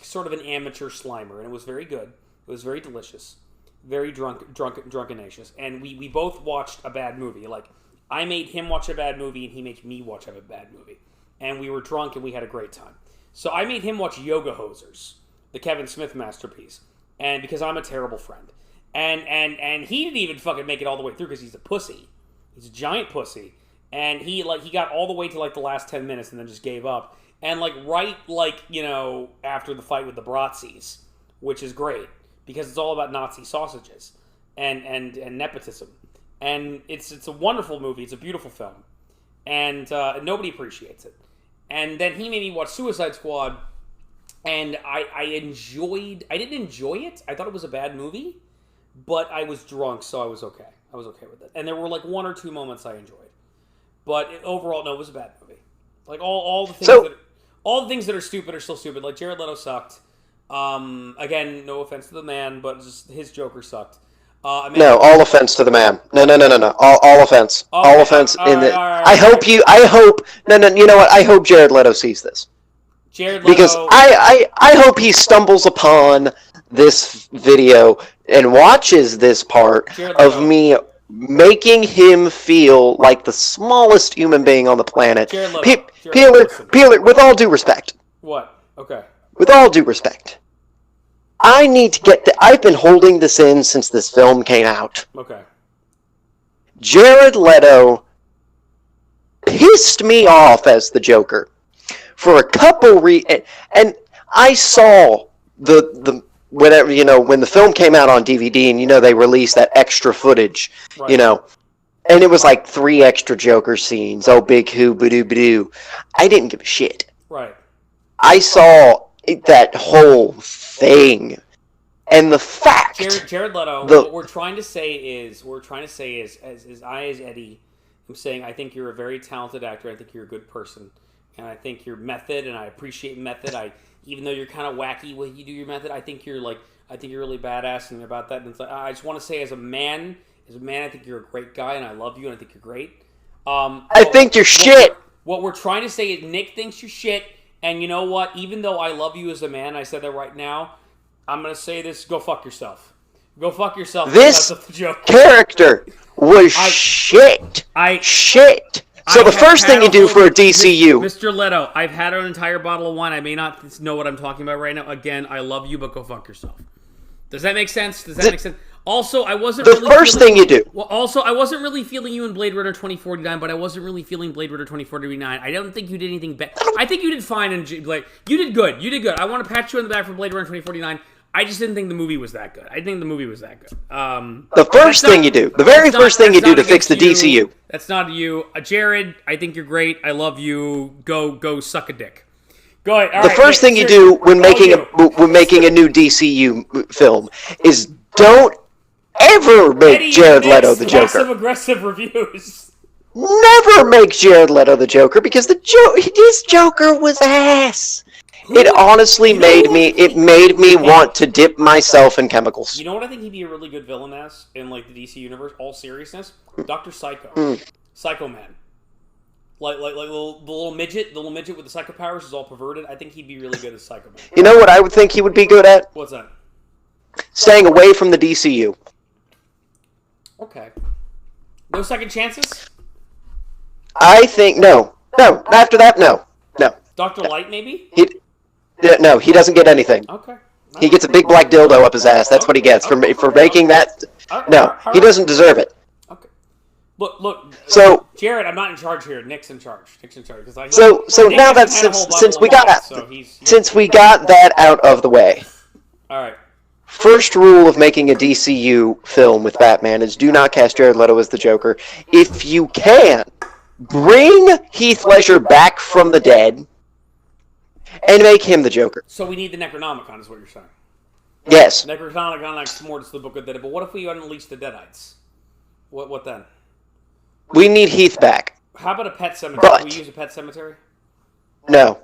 sort of an amateur Slimer, and it was very good. It was very delicious, very drunkenacious, and we both watched a bad movie. Like I made him watch a bad movie, and he made me watch a bad movie, and we were drunk and we had a great time. So I made him watch Yoga Hosers, the Kevin Smith masterpiece. And because I'm a terrible friend. And he didn't even fucking make it all the way through because he's a pussy. He's a giant pussy. And he got all the way to the last 10 minutes and then just gave up. And after the fight with the Bratzies, which is great because it's all about Nazi sausages and nepotism. And it's a wonderful movie. It's a beautiful film. And nobody appreciates it. And then he made me watch Suicide Squad. And I didn't enjoy it. I thought it was a bad movie, but I was drunk, so I was okay. I was okay with it. And there were 1 or 2 moments I enjoyed. But overall, no, it was a bad movie. Like all the things that are stupid are still stupid. Like Jared Leto sucked. Again, no offense to the man, but just his Joker sucked. No, all offense to the man. No. All offense. Okay, all offense in the. I hope. No. You know what? I hope Jared Leto sees this. Jared Leto. Because I hope he stumbles upon this video and watches this part of me making him feel like the smallest human being on the planet. Peeler, with all due respect. What? Okay. With all due respect. I need to get I've been holding this in since this film came out. Okay. Jared Leto pissed me off as the Joker. For a couple and I saw the whatever when the film came out on DVD and they released that extra footage, right. And it was like 3 extra Joker scenes. Oh, big hoo, ba-doo, ba-doo. I didn't give a shit. Right. I saw that whole thing. And the fact... Jared Leto, what we're trying to say is, as Eddie, I'm saying, I think you're a very talented actor. I think you're a good person. And I think your method, and I appreciate method. Even though you're kind of wacky when you do your method, I think you're really badass and about that. And it's like, I just want to say, as a man, I think you're a great guy, and I love you, and I think you're great. I think you're shit. What we're trying to say is Nick thinks you're shit, and you know what? Even though I love you as a man, I said that right now, I'm going to say this, go fuck yourself. Go fuck yourself. This character was shit. Shit. So the first thing you do for a DCU... Mr. Leto, I've had an entire bottle of wine. I may not know what I'm talking about right now. Again, I love you, but go fuck yourself. Does that make sense? Also, I wasn't the first thing you do. Well, also, I wasn't really feeling you in Blade Runner 2049, but I wasn't really feeling Blade Runner 2049. I don't think you did anything bad. I think you did fine in Blade. You did good. I want to pat you on the back for Blade Runner 2049. I just didn't think the movie was that good. The first thing you do. The very first thing you do to fix the DCU. That's not you. Jared, I think you're great. I love you. Go suck a dick. Go ahead. The first thing you do when making a new DCU film is don't ever make Jared Leto the Joker. Passive-aggressive reviews. Never make Jared Leto the Joker because his Joker was ass. It honestly made me want to dip myself in chemicals. You know what I think he'd be a really good villain as in like the DC universe? All seriousness, Dr. Psycho, Psycho Man, like the little midget with the psycho powers is all perverted. I think he'd be really good as Psycho Man. You know what I would think he would be good at? What's that? Staying away from the DCU. Okay. No second chances? I think no. After that, no. Dr. Light, maybe? No, he doesn't get anything. Okay. He gets a big black dildo up his ass. That's what he gets for making that. No, he doesn't deserve it. Okay. Look. So Jared, I'm not in charge here. Nick's in charge. So now that since we got that out of the way. All right. First rule of making a DCU film with Batman is do not cast Jared Leto as the Joker. If you can, bring Heath Ledger back from the dead and make him the Joker. So we need the Necronomicon, is what you're saying? Yes. Necronomicon likes more to the Book of the Dead, but what if we unleash the Deadites? What then? We need Heath back. How about a pet cemetery? Can we use a pet cemetery? No.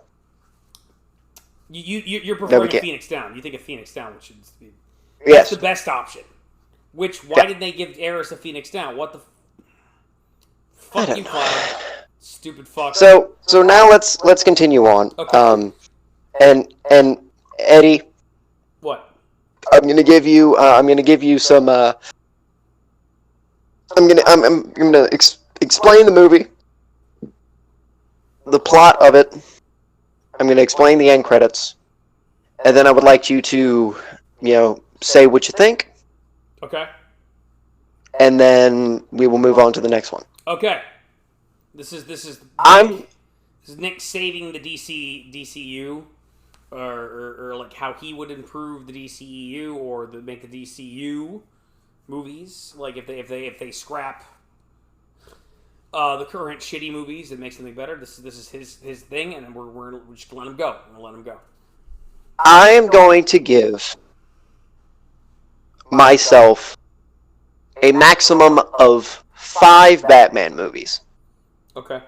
You're preferring a Phoenix Down. You think a Phoenix Down should be... Yes. That's the best option. Why did they give Eris a Phoenix Down? What the... Fuck you, Cloud. Stupid fuck. So now let's continue on. Okay. And Eddie. What? I'm gonna give you some. I'm gonna explain the movie, the plot of it. I'm gonna explain the end credits, and then I would like you to, say what you think. Okay. And then we will move on to the next one. Okay. This is Nick saving the DCU, or like how he would improve the DCEU or make the DCU movies. Like if they scrap the current shitty movies and make something better. This is his thing, and we're just gonna let him go. We're gonna let him go. I am going to give myself a maximum of 5 Batman movies. Okay.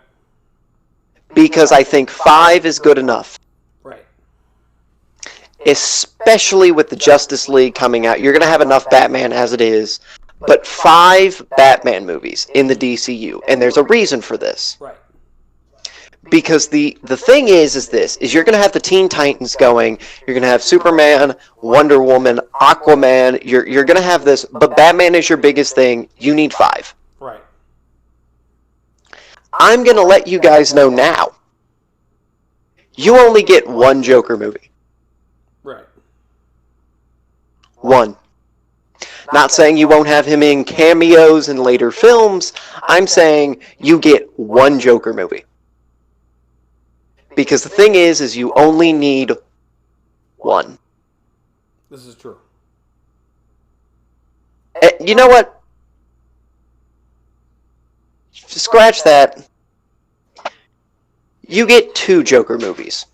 Because I think 5 is good enough. Right. Especially with the Justice League coming out. You're going to have enough Batman as it is. But 5 Batman movies in the DCU. And there's a reason for this. Right. Because the thing is you're going to have the Teen Titans going. You're going to have Superman, Wonder Woman, Aquaman. You're going to have this. But Batman is your biggest thing. You need 5. Right. I'm going to let you guys know now. You only get 1 Joker movie. Right. 1. Not saying you won't have him in cameos in later films. I'm saying you get 1 Joker movie. Because the thing is you only need 1. This is true. You know what? scratch that. You get 2 Joker movies.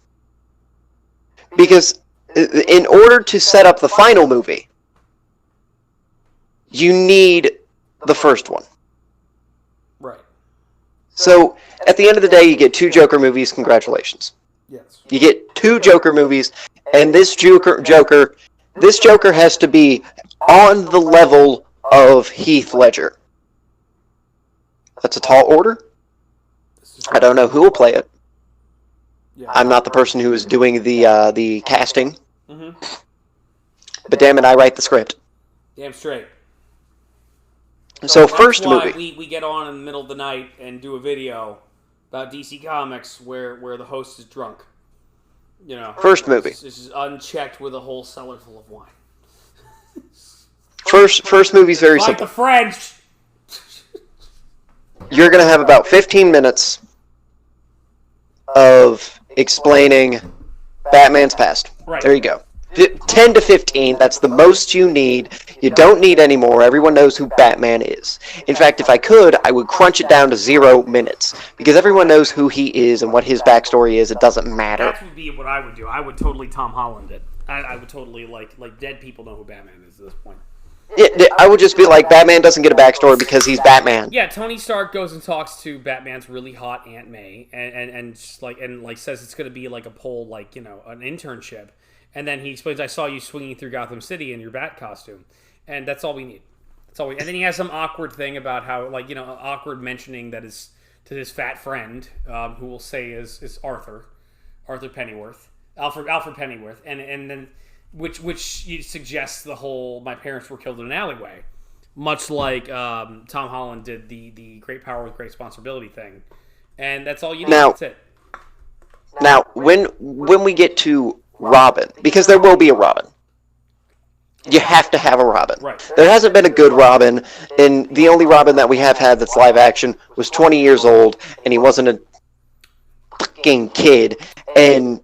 Because in order to set up the final movie, you need the first one. Right. So, at the end of the day, you get 2 Joker movies. Congratulations. Yes. You get 2 Joker movies, and this Joker has to be on the level of Heath Ledger. That's a tall order. I don't know who will play it. Yeah. I'm not the person who is doing the casting. Mm-hmm. But damn it, I write the script. Damn straight. So first that's why movie. we get on in the middle of the night and do a video about DC Comics where the host is drunk. You know. First movie. This is unchecked with a whole cellar full of wine. First movie's very like simple. the French. You're going to have about 15 minutes of explaining Batman's past. Right. There you go. 10 to 15, that's the most you need. You don't need any more. Everyone knows who Batman is. In fact, if I could, I would crunch it down to 0 minutes. Because everyone knows who he is and what his backstory is. It doesn't matter. That would be what I would do. I would totally Tom Holland it. I would totally, like dead people know who Batman is at this point. Yeah, I would just be like, Batman doesn't get a backstory because he's Batman. Yeah, Tony Stark goes and talks to Batman's really hot Aunt May, and just says it's going to be like a poll, like, you know, an internship, and then he explains, "I saw you swinging through Gotham City in your Bat costume," and that's all we need. And then he has some awkward thing about how, like, you know, awkward mentioning that is to his fat friend, who we'll say is Arthur Pennyworth, Alfred Pennyworth, and then. Which suggests the whole my parents were killed in an alleyway, much like Tom Holland did the great power with great responsibility thing, and that's all you need. That's it. Now, when we get to Robin, because there will be a Robin, you have to have a Robin. Right. There hasn't been a good Robin, and the only Robin that we have had that's live action was 20 years old, and he wasn't a fucking kid, and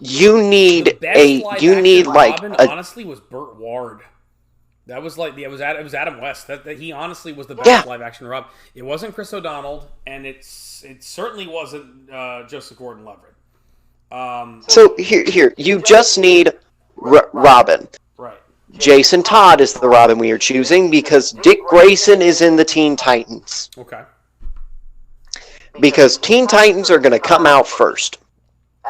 you need Robin, honestly, was Burt Ward. That was it was Adam West. That he honestly was the best live action Robin. It wasn't Chris O'Donnell, and it certainly wasn't Joseph Gordon-Levitt. So here you just need Robin. Right. Jason Todd is the Robin we are choosing because Dick Grayson is in the Teen Titans. Okay. Because Teen Titans are going to come out first.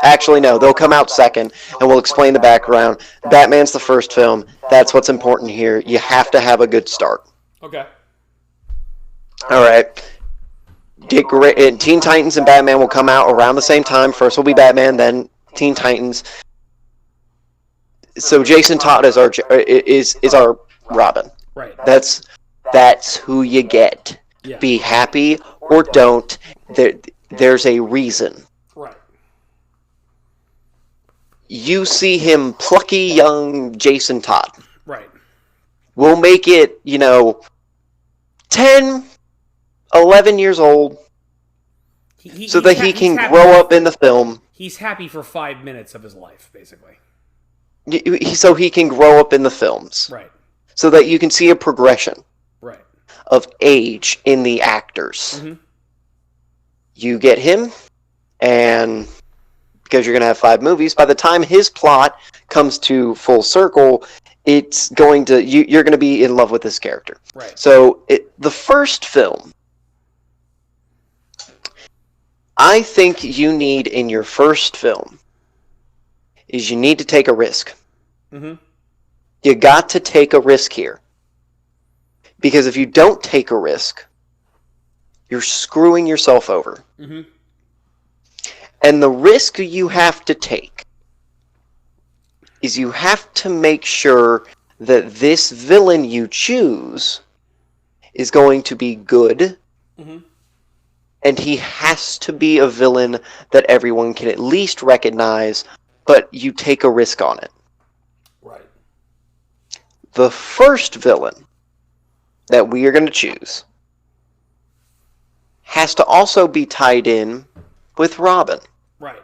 Actually, no, they'll come out second, and we'll explain the background. Batman's the first film. That's what's important here. You have to have a good start. Okay. All right. Teen Titans and Batman will come out around the same time. First will be Batman, then Teen Titans. So Jason Todd is our Robin. Right. That's who you get. Yeah. Be happy or don't. There's a reason. Right. You see him plucky young Jason Todd. Right. We'll make it, 10, 11 years old so that he can grow up in the film. He's happy for 5 minutes of his life, basically. So he can grow up in the films. Right. So that you can see a progression. Right. Of age in the actors. Mm-hmm. You get him, and because you're going to have 5 movies, by the time his plot comes to full circle, it's going to you're going to be in love with this character. Right. So the first film, I think you need in your first film is you need to take a risk. Mm-hmm. You got to take a risk here. Because if you don't take a risk, you're screwing yourself over. Mm-hmm. And the risk you have to take is you have to make sure that this villain you choose is going to be good. Mm-hmm. And he has to be a villain that everyone can at least recognize, but you take a risk on it. Right. The first villain that we are going to choose has to also be tied in with Robin. Right.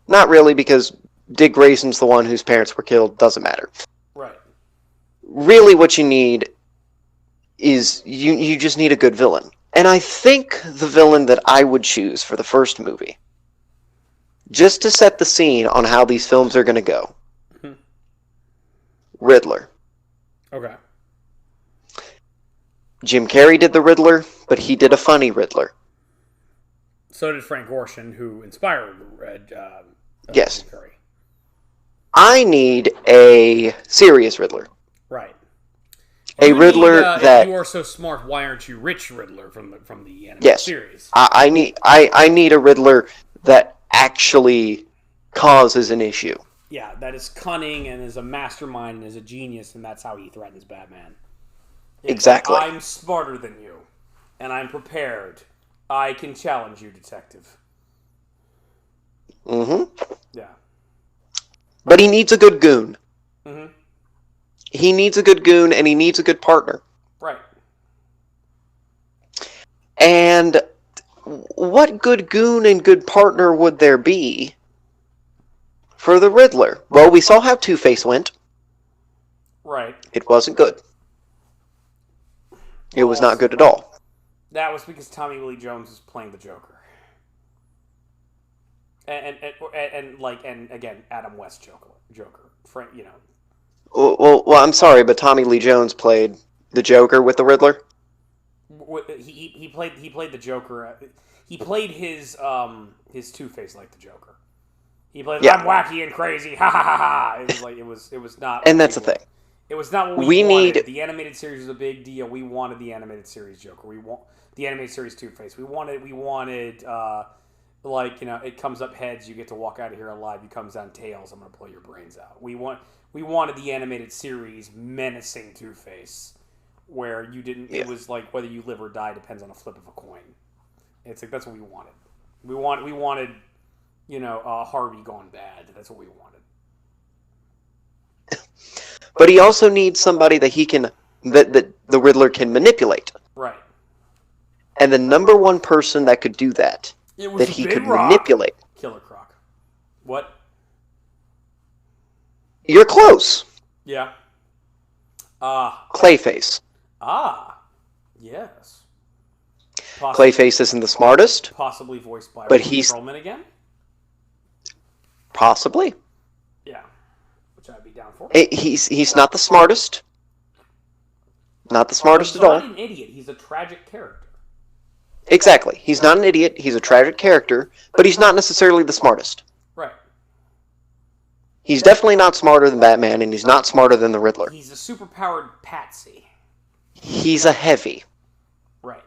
Not really, because Dick Grayson's the one whose parents were killed. Doesn't matter. Right. Really what you need is you just need a good villain. And I think the villain that I would choose for the first movie, just to set the scene on how these films are going to go, Riddler. Okay. Jim Carrey did the Riddler, but he did a funny Riddler. So did Frank Gorshin, who inspired Yes. Jim Carrey. I need a serious Riddler. Right. A Riddler that... If you are so smart, why aren't you Rich Riddler from the animated series? I need a Riddler that actually causes an issue. Yeah, that is cunning and is a mastermind and is a genius, and that's how he threatens Batman. Exactly. I'm smarter than you, and I'm prepared. I can challenge you, detective. Mm-hmm. Yeah. But he needs a good goon. Mm-hmm. He needs a good goon, and he needs a good partner. Right. And what good goon and good partner would there be for the Riddler? Well, we saw how Two-Face went. Right. It wasn't good. It was not good at all. That was because Tommy Lee Jones was playing the Joker. And again, Adam West Joker. Frank, you know. Well, I'm sorry, but Tommy Lee Jones played the Joker with the Riddler. He played the Joker. He played his Two-Face like the Joker. He played I'm wacky and crazy. Ha ha ha ha. It was not. And that's the thing. It was not what we wanted. The animated series was a big deal. We wanted the animated series Joker. We want the animated series Two-Face. We wanted it comes up heads, you get to walk out of here alive. It comes down tails, I'm going to pull your brains out. We wanted the animated series menacing Two-Face, where you didn't. Yeah. It was like whether you live or die depends on a flip of a coin. It's like that's what we wanted. We wanted, Harvey gone bad. That's what we wanted. But he also needs somebody that that the Riddler can manipulate. Right. And the number one person that could do that he could manipulate. Killer Croc. What? You're close. Yeah. Clayface. Yes. Clayface isn't the smartest. Possibly voiced by but he's Perlman again? Possibly. Yeah. Which I'd be down for. He's not the smartest. Not the smartest at all. He's not an idiot. He's a tragic character. Exactly. He's not an idiot. He's a tragic character, but he's not necessarily the smartest. Right. He's definitely not smarter than Batman, and he's not smarter than the Riddler. He's a superpowered patsy. He's a heavy. Right.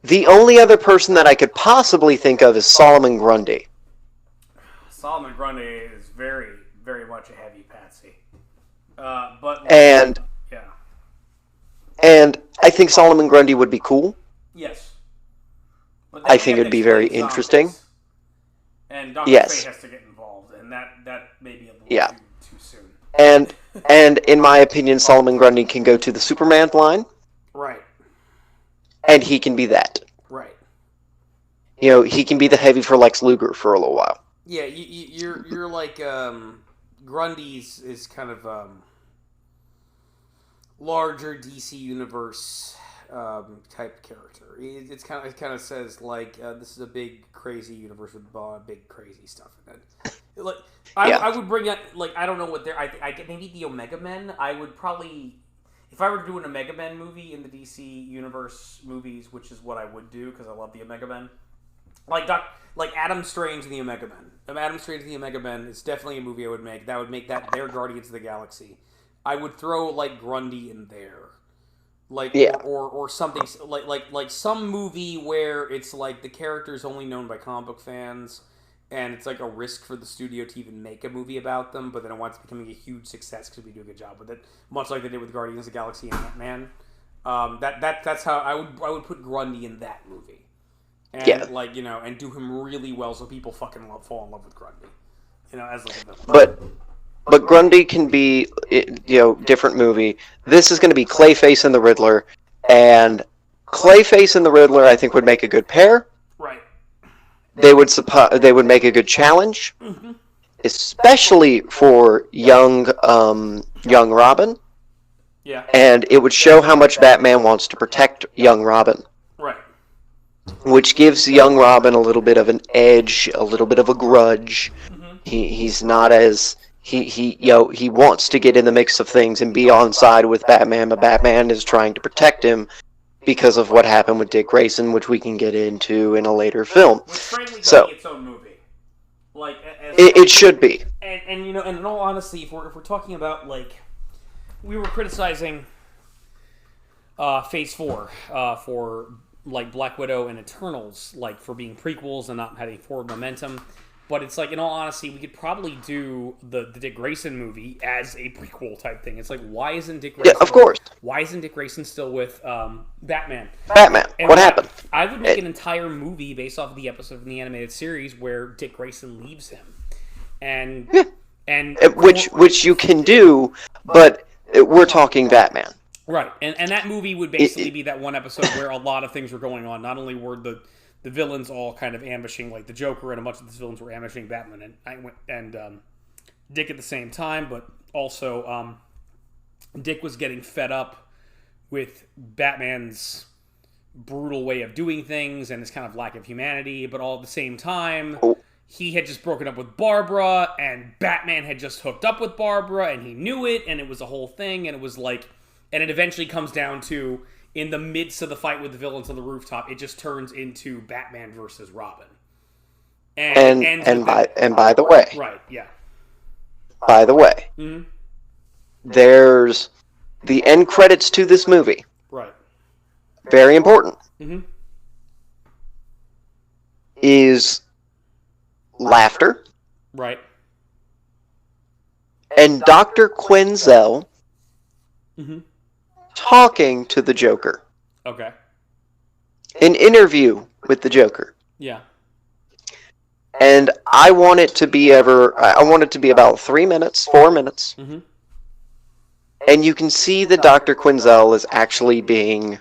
The only other person that I could possibly think of is Solomon Grundy. Solomon Grundy is very, very much a heavy patsy. And I think Solomon Grundy would be cool. Yes. But I think it would be very interesting. And Dr. Fate has to get involved, and that may be a little too soon. And in my opinion, Solomon Grundy can go to the Superman line. Right. And he can be that. Right. He can be the heavy for Lex Luger for a little while. Yeah, you're like Grundy's is kind of larger DC universe type character. It kind of says like this is a big crazy universe with big crazy stuff in it. Like I would bring up like I don't know what I maybe the Omega Men. I would probably if I were to do an Omega Men movie in the DC universe movies, which is what I would do because I love the Omega Men. Like Adam Strange and the Omega Men. Adam Strange and the Omega Men is definitely a movie I would make. That would make that their Guardians of the Galaxy. I would throw like Grundy in there. Or something like some movie where it's like the character is only known by comic book fans, and it's like a risk for the studio to even make a movie about them, but then it winds up becoming a huge success because we do a good job with it, much like they did with Guardians of the Galaxy and Ant-Man. That's how I would put Grundy in that movie, and and do him really well so people fucking fall in love with Grundy, as like a villain. But Grundy can be, different movie. This is going to be Clayface and the Riddler, and Clayface and the Riddler, I think, would make a good pair. Right. They would make a good challenge, especially for young Robin. Yeah. And it would show how much Batman wants to protect young Robin. Right. Which gives young Robin a little bit of an edge, a little bit of a grudge. He's not as he wants to get in the mix of things and be on side with Batman, but Batman is trying to protect him because of what happened with Dick Grayson, which we can get into in a later film. Which frankly So its own movie. Like it should be. And you know, and in all honesty, if we're talking about, like, we were criticizing Phase 4 for, like, Black Widow and Eternals, like, for being prequels and not having forward momentum. But it's like, in all honesty, we could probably do the Dick Grayson movie as a prequel type thing. It's like, why isn't Dick Grayson... Yeah, of course. Why isn't Dick Grayson still with Batman? And what happened? I would make an entire movie based off of the episode of the animated series where Dick Grayson leaves him. Which you can do, but we're talking Batman. Right, and that movie would basically be that one episode where a lot of things were going on. Not only were the villains all kind of ambushing, like the Joker, and a bunch of the villains were ambushing Batman and Dick at the same time, but also Dick was getting fed up with Batman's brutal way of doing things and his kind of lack of humanity, but all at the same time, he had just broken up with Barbara, and Batman had just hooked up with Barbara, and he knew it, and it was a whole thing, and it was like, and it eventually comes down to, in the midst of the fight with the villains on the rooftop, it just turns into Batman versus Robin. And by the way, right, yeah. By the way, there's the end credits to this movie. Right. Very important. Is laughter. Right. And Dr. Quinzel talking to the Joker. Okay. An interview with the Joker. Yeah. And I want it to be about 3 minutes, 4 minutes. And you can see that Dr. Quinzel is actually being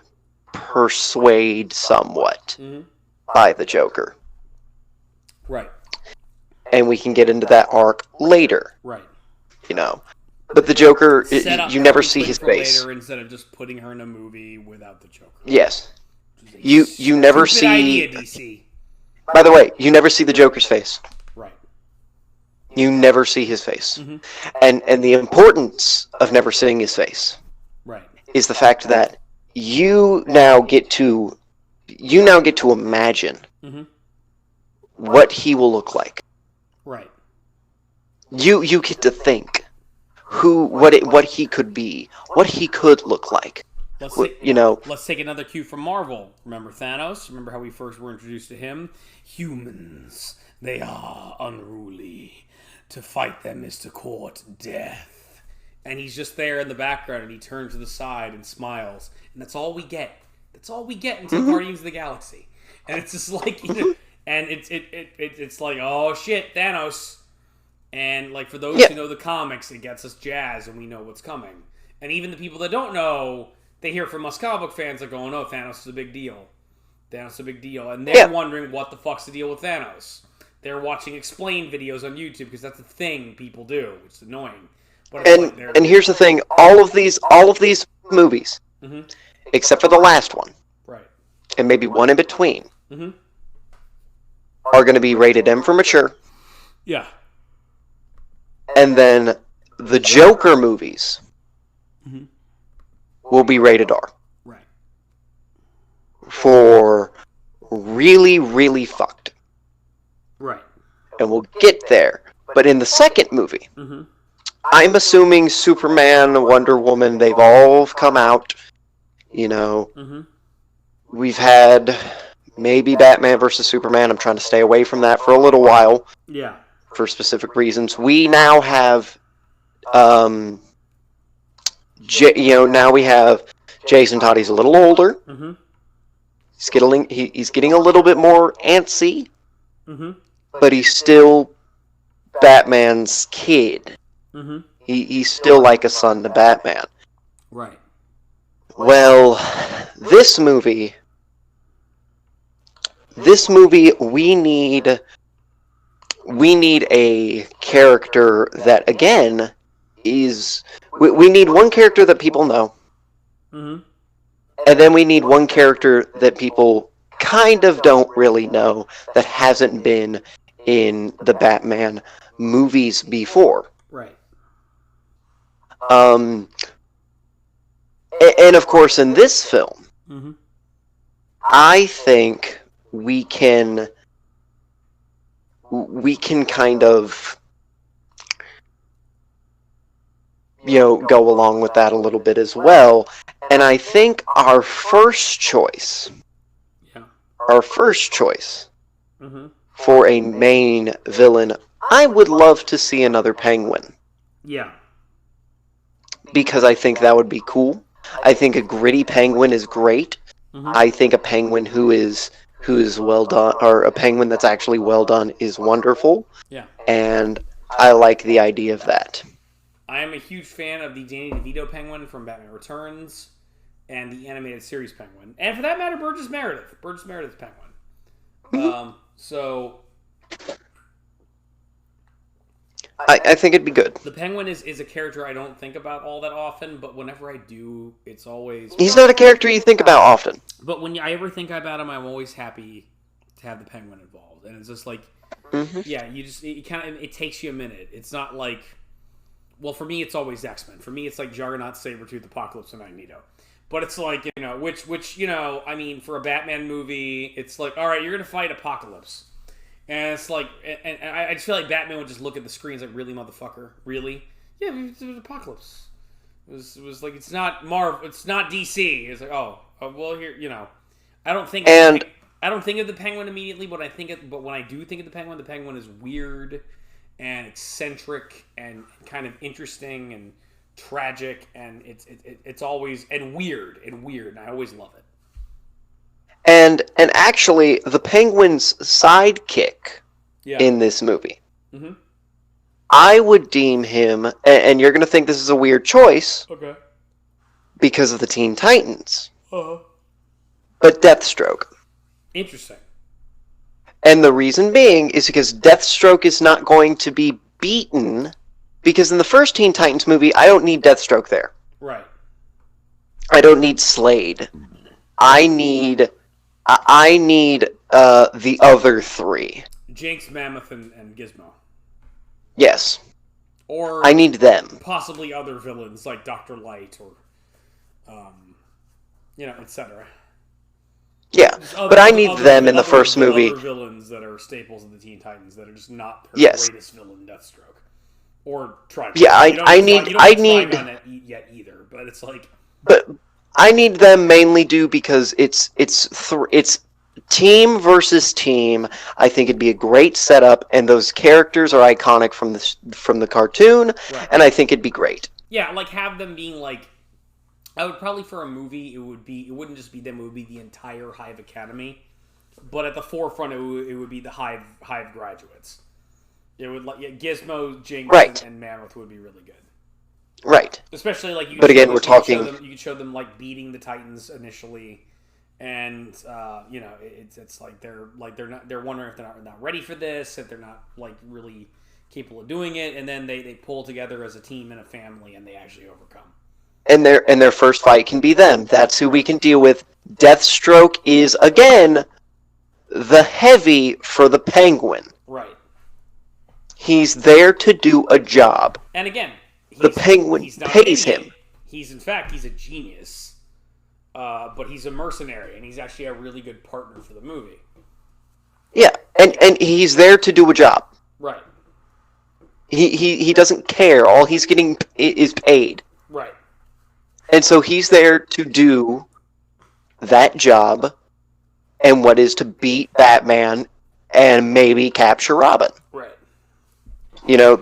persuaded somewhat by the Joker. Right. And we can get into that arc later. Right. You know. But the Joker, you never see his face. Later instead of just putting her in a movie without the Joker. Yes. You never see... idea, DC. By the way, you never see the Joker's face. Right. You never see his face. And the importance of never seeing his face is the fact that you now get to imagine what he will look like. Right. You get to think what he could be, what he could look like. Let's take another cue from Marvel. Remember Thanos? Remember how we first were introduced to him? Humans, they are unruly. To fight them is to court death. And he's just there in the background, and he turns to the side and smiles. And that's all we get. That's all we get until Guardians of the Galaxy. And it's just like, and it's like, oh shit, Thanos. And like, for those who know the comics, it gets us jazzed, and we know what's coming. And even the people that don't know, they hear from us comic book fans, they're going, oh, Thanos is a big deal. Thanos is a big deal. And they're wondering what the fuck's the deal with Thanos. They're watching explain videos on YouTube because that's the thing people do. It's annoying. But and here's the thing, all of these movies, except for the last one, and maybe one in between, are going to be rated M for mature. Yeah. And then the Joker movies will be rated R. Right. For really, really fucked. Right. And we'll get there. But in the second movie, I'm assuming Superman, Wonder Woman, they've all come out. You know, we've had maybe Batman versus Superman. I'm trying to stay away from that for a little while. Yeah. For specific reasons. We now have, now we have Jason Todd. He's a little older. He's getting a little bit more antsy. But he's still Batman's kid. He's still like a son to Batman. Right. Well, this movie, we need a character that, again, is we need one character that people know, Mm-hmm. and then we need one character that people kind of don't really know that hasn't been in the Batman movies before. Right. And of course, in this film, Mm-hmm. I think we can kind of, go along with that a little bit as well. And I think our first choice Mm-hmm. for a main villain, I would love to see another Penguin. Yeah. Because I think that would be cool. I think a gritty Penguin is great. Mm-hmm. I think a Penguin who is well done, or a Penguin that's actually well done, is wonderful. Yeah. And I like the idea of that. I am a huge fan of the Danny DeVito Penguin from Batman Returns and the animated series Penguin. And for that matter, Burgess Meredith Penguin. So I think it'd be good. the Penguin is a character I don't think about all that often, but whenever I do, it's always... He's not a character you think about often. But when I ever think about him, I'm always happy to have the Penguin involved. And it's just like, yeah, it takes you a minute. It's not like... Well, for me, it's always X-Men. For me, it's like Juggernaut, Sabretooth, Apocalypse, and Magneto. But it's like, which I mean, for a Batman movie, it's like, all right, you're going to fight Apocalypse. And it's like, and I just feel like Batman would just look at the screens like, really, motherfucker? Really? Yeah, it was Apocalypse. It was like, it's not Marvel, it's not DC. It's like, well, here, I don't think of the Penguin immediately, but when I do think of the Penguin is weird and eccentric and kind of interesting and tragic, and it's always weird, and I always love it. And actually, the Penguin's sidekick in this movie, I would deem him, and you're going to think this is a weird choice, because of the Teen Titans, but Deathstroke. Interesting. And the reason being is because Deathstroke is not going to be beaten, because in the first Teen Titans movie, I don't need Deathstroke there. Right. I don't need Slade. I need the other three. Jinx, Mammoth, and Gizmo. Yes. Or I need them. Possibly other villains like Dr. Light or, etc. Yeah, but I need them in the first movie. Other villains that are staples of the Teen Titans that are just not her greatest villain, Deathstroke. Or Trigon. Yeah, I need Trigon yet either, but it's like. But I need them mainly because it's team versus team. I think it'd be a great setup, and those characters are iconic from the cartoon, and I think it'd be great. Yeah, like have them being like. I would probably, for a movie, it wouldn't just be them, it would be the entire Hive Academy. But at the forefront, it would be the Hive graduates. It would Gizmo, Jinx, and Mammoth would be really good. Right. Especially like but again, we're talking. You could show them like beating the Titans initially, and it's like they're wondering if they're not ready for this, if they're not like really capable of doing it, and then they pull together as a team and a family, and they actually overcome. And their first fight can be them. That's who we can deal with. Deathstroke is, again, the heavy for the Penguin. Right. He's there to do a job. And again, the Penguin pays him. He's a genius. But he's a mercenary, and he's actually a really good partner for the movie. Yeah, and he's there to do a job. Right. He doesn't care. All he's getting is paid. Right. And so he's there to do that job, and what is to beat Batman and maybe capture Robin. Right.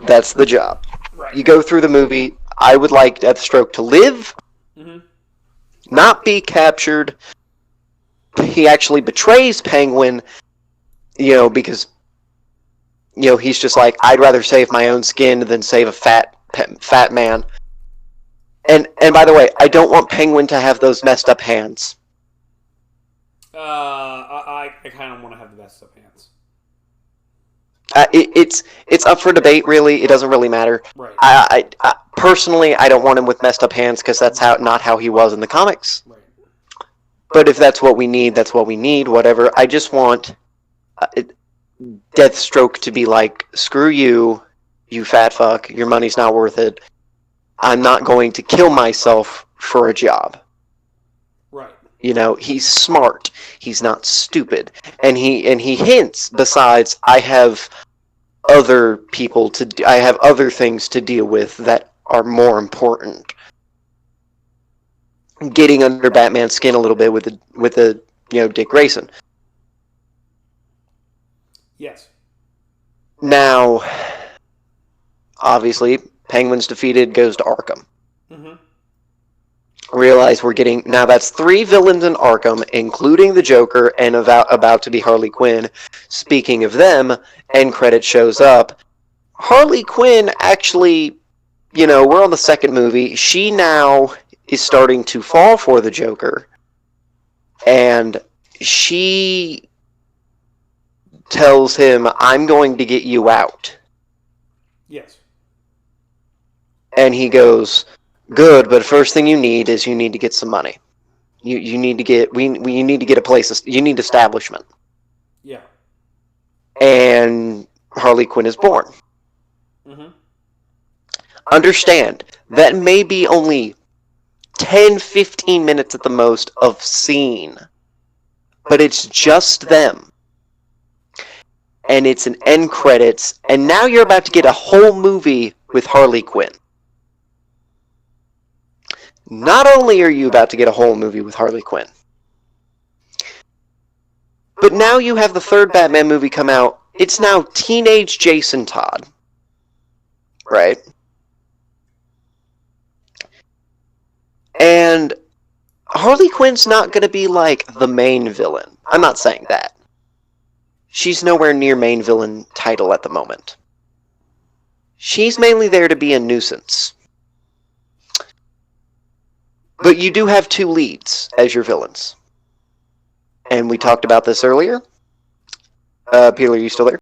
That's the job. Right. You go through the movie, I would like Deathstroke to live, not be captured. He actually betrays Penguin, because, he's just like, I'd rather save my own skin than save a fat man. And by the way, I don't want Penguin to have those messed up hands. I kind of want to have the messed up hands. It's up for debate. Really, it doesn't really matter. Right. Personally, I don't want him with messed up hands because that's not how he was in the comics. Right. But if that's what we need, that's what we need. Whatever. I just want Deathstroke to be like, screw you, you fat fuck. Your money's not worth it. I'm not going to kill myself for a job. Right. You know, he's smart. He's not stupid. And he hints, besides, I have other things to deal with that are more important. Getting under Batman's skin a little bit with the Dick Grayson. Yes. Now, obviously, Penguin's defeated, goes to Arkham. Mm-hmm. Realize we're getting... Now, that's 3 villains in Arkham, including the Joker, and about to be Harley Quinn. Speaking of them, end credit shows up. Harley Quinn actually... we're on the second movie. She now is starting to fall for the Joker. And she tells him, I'm going to get you out. Yes. And he goes, good, but first thing you need is you need to get some money. You need to get you need to get a place. You need establishment. Yeah. And Harley Quinn is born. Mm-hmm. Understand, that may be only 10-15 minutes at the most of scene. But it's just them. And it's an end credits, and now you're about to get a whole movie with Harley Quinn. Not only are you about to get a whole movie with Harley Quinn, but now you have the third Batman movie come out. It's now teenage Jason Todd. Right? And Harley Quinn's not going to be like the main villain. I'm not saying that. She's nowhere near main villain title at the moment. She's mainly there to be a nuisance. But you do have 2 leads as your villains. And we talked about this earlier. Peter, are you still there?